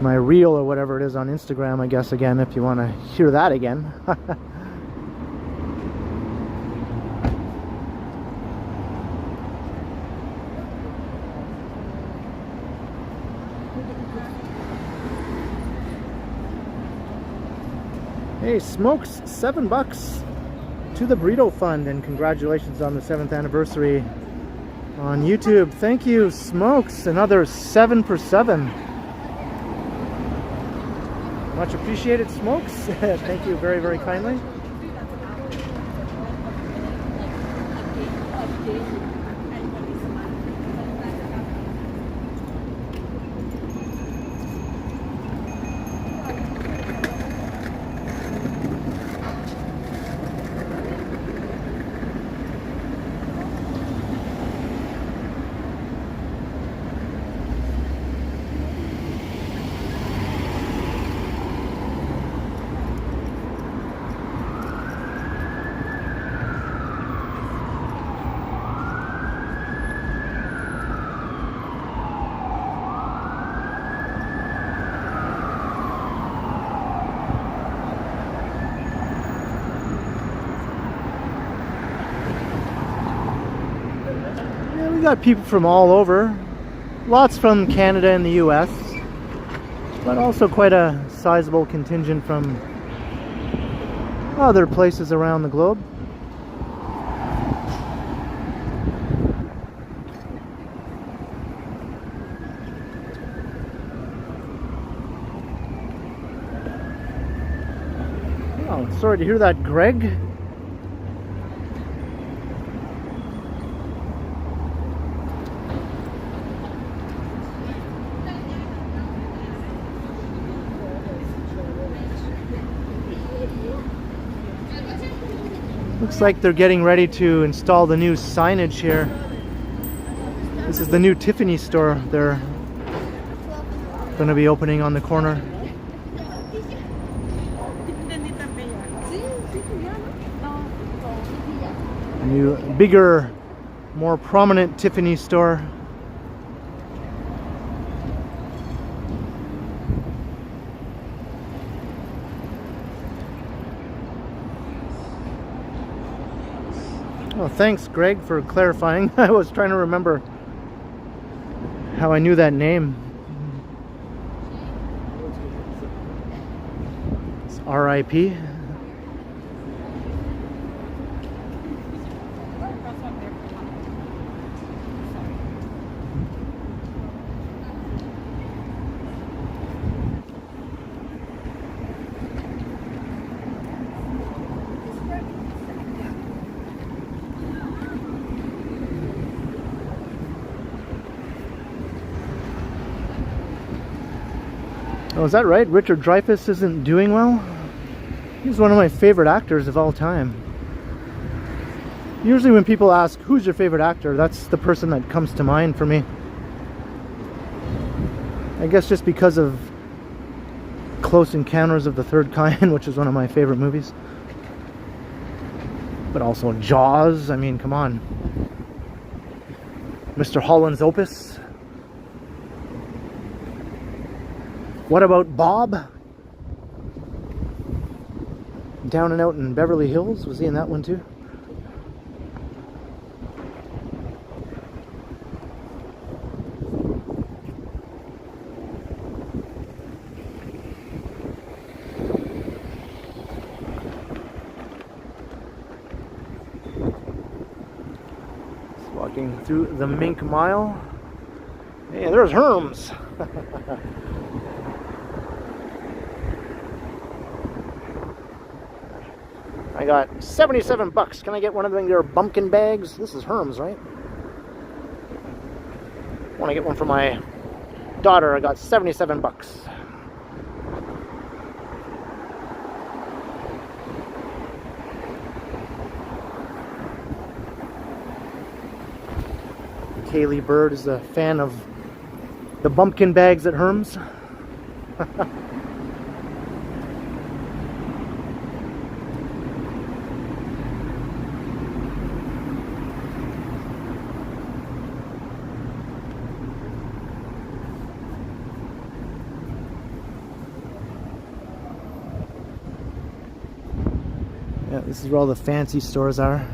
reel or whatever it is on Instagram, I guess, again, if you want to hear that again. Hey, Smokes, $7 to the Burrito Fund, and congratulations on the 7th anniversary on YouTube. Thank you, Smokes. Another 7 for 7. Much appreciated, Smokes. Thank you very, very kindly. We got people from all over, lots from Canada and the US, but also quite a sizable contingent from other places around the globe. Oh, sorry to hear that, Greg. Looks like they're getting ready to install the new signage here. This is the new Tiffany store they're going to be opening on the corner. A new, bigger, more prominent Tiffany store. Oh, thanks, Greg, for clarifying. I was trying to remember how I knew that name. It's R.I.P. Oh, is that right? Richard Dreyfuss isn't doing well? He's one of my favorite actors of all time. Usually when people ask, who's your favorite actor? That's the person that comes to mind for me. I guess just because of Close Encounters of the Third Kind, which is one of my favorite movies. But also Jaws, I mean, come on. Mr. Holland's Opus. What about Bob? Down and Out in Beverly Hills, was he in that one too? Just walking through the Mink Mile. Hey, there's Herms. I got 77 bucks. Can I get one of their bumpkin bags? This is Herms, right? I want to get one for my daughter. I got 77 bucks. Kaylee Bird is a fan of the bumpkin bags at Herms. Yeah, this is where all the fancy stores are.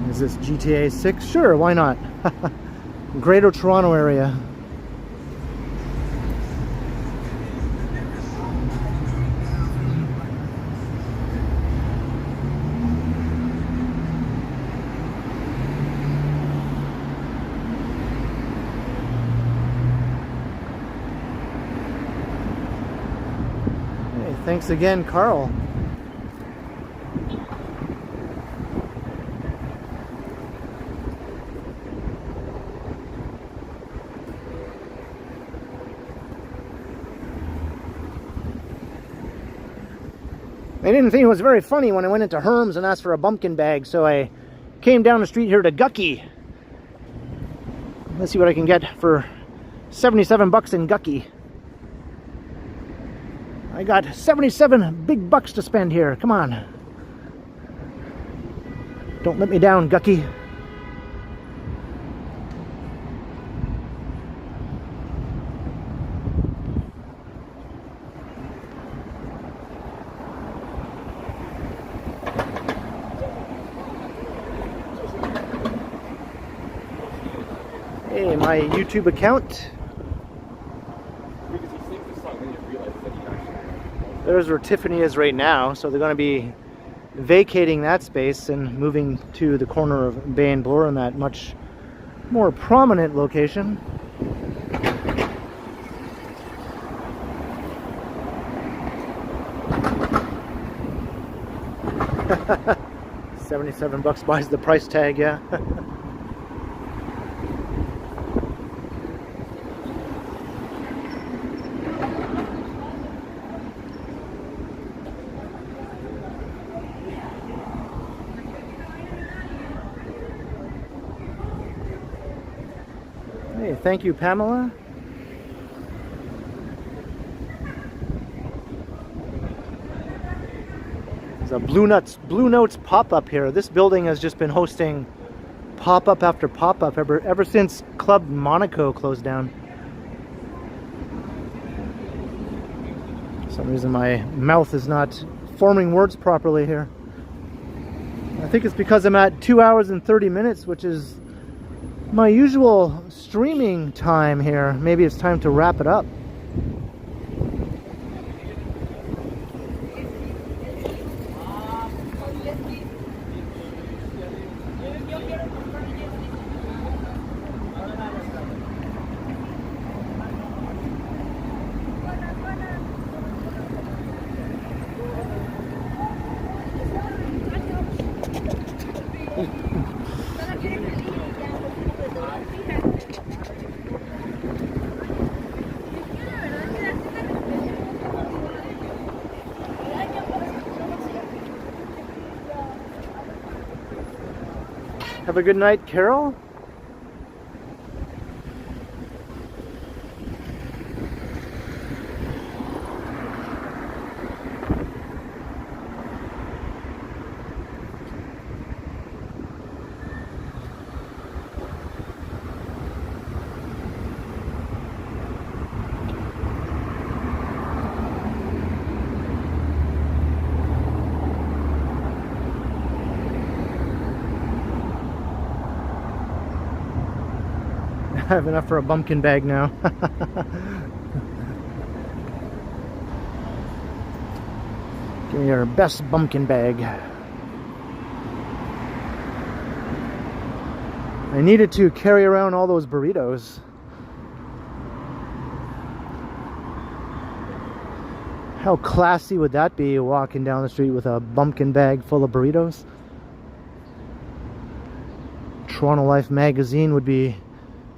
Is this GTA 6? Sure, why not? Greater Toronto area. Hey, thanks again, Carl. I didn't think it was very funny when I went into Herms and asked for a bumpkin bag, so I came down the street here to Gucky. Let's see what I can get for 77 bucks in Gucky. I got 77 big bucks to spend here. Come on. Don't let me down, Gucky. Hey, my YouTube account. There's where Tiffany is right now, so they're going to be vacating that space and moving to the corner of Bay and Bloor in that much more prominent location. $77 buys the price tag, yeah. Hey, thank you, Pamela. There's a Blue Notes pop-up here. This building has just been hosting pop-up after pop-up ever since Club Monaco closed down. For some reason my mouth is not forming words properly here. I think it's because I'm at 2 hours and 30 minutes, which is my usual streaming time here. Maybe it's time to wrap it up. Have a good night, Carol. I have enough for a bumpkin bag now. Give me your best bumpkin bag. I needed to carry around all those burritos. How classy would that be, walking down the street with a bumpkin bag full of burritos? Toronto Life magazine would be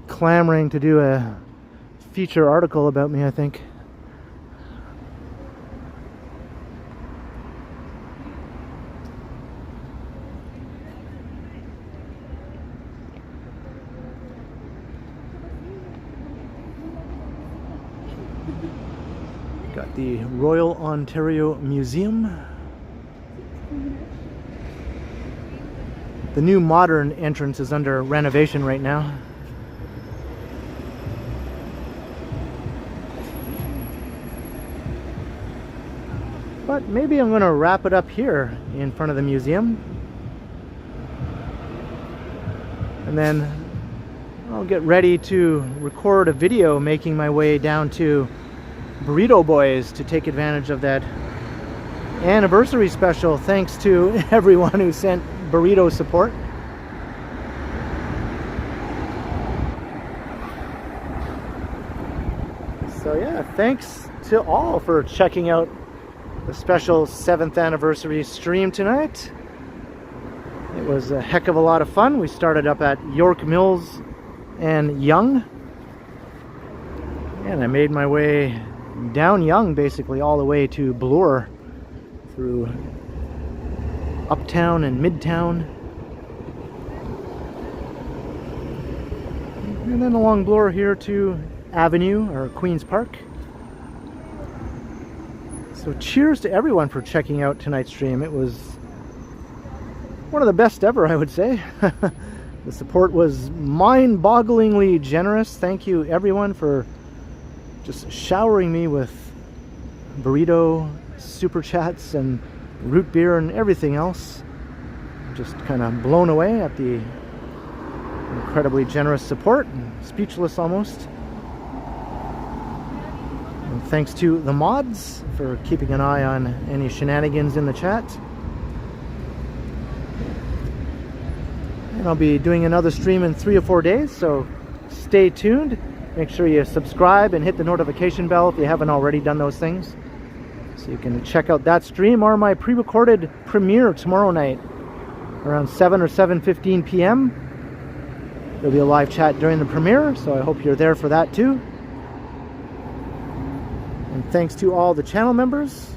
clamoring to do a feature article about me, I think. Got the Royal Ontario Museum. The new modern entrance is under renovation right now. But maybe I'm going to wrap it up here in front of the museum. And then I'll get ready to record a video making my way down to Burrito Boys to take advantage of that anniversary special. Thanks to everyone who sent burrito support. So yeah, thanks to all for checking out the special 7th anniversary stream tonight. It was a heck of a lot of fun. We started up at York Mills and Yonge, and I made my way down Yonge basically all the way to Bloor through Uptown and Midtown, and then along Bloor here to Avenue or Queen's Park. So cheers to everyone for checking out tonight's stream. It was one of the best ever, I would say. The support was mind-bogglingly generous. Thank you everyone for just showering me with burrito, super chats, and root beer and everything else. Just kind of blown away at the incredibly generous support. Speechless almost. And thanks to the mods for keeping an eye on any shenanigans in the chat. And I'll be doing another stream in 3 or 4 days, so stay tuned. Make sure you subscribe and hit the notification bell if you haven't already done those things, so So you can check out that stream or my pre-recorded premiere tomorrow night around 7 or 7:15 p.m. There'll be a live chat during the premiere, so I hope you're there for that too. And thanks to all the channel members.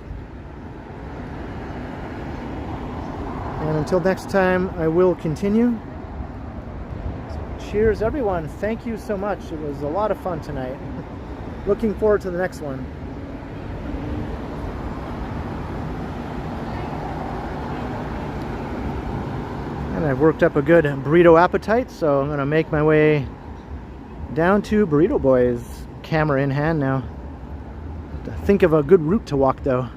And until next time, I will continue. Cheers, everyone. Thank you so much. It was a lot of fun tonight. Looking forward to the next one. And I've worked up a good burrito appetite, so I'm going to make my way down to Burrito Boy's, camera in hand now. To think of a good route to walk, though.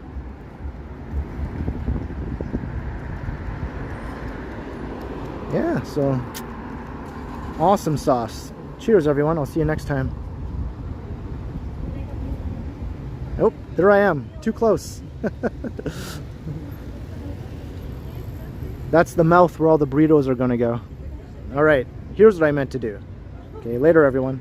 Yeah, so awesome sauce. Cheers, everyone. I'll see you next time. Oh, there I am. Too close. That's the mouth where all the burritos are going to go. All right, here's what I meant to do. Okay, later, everyone.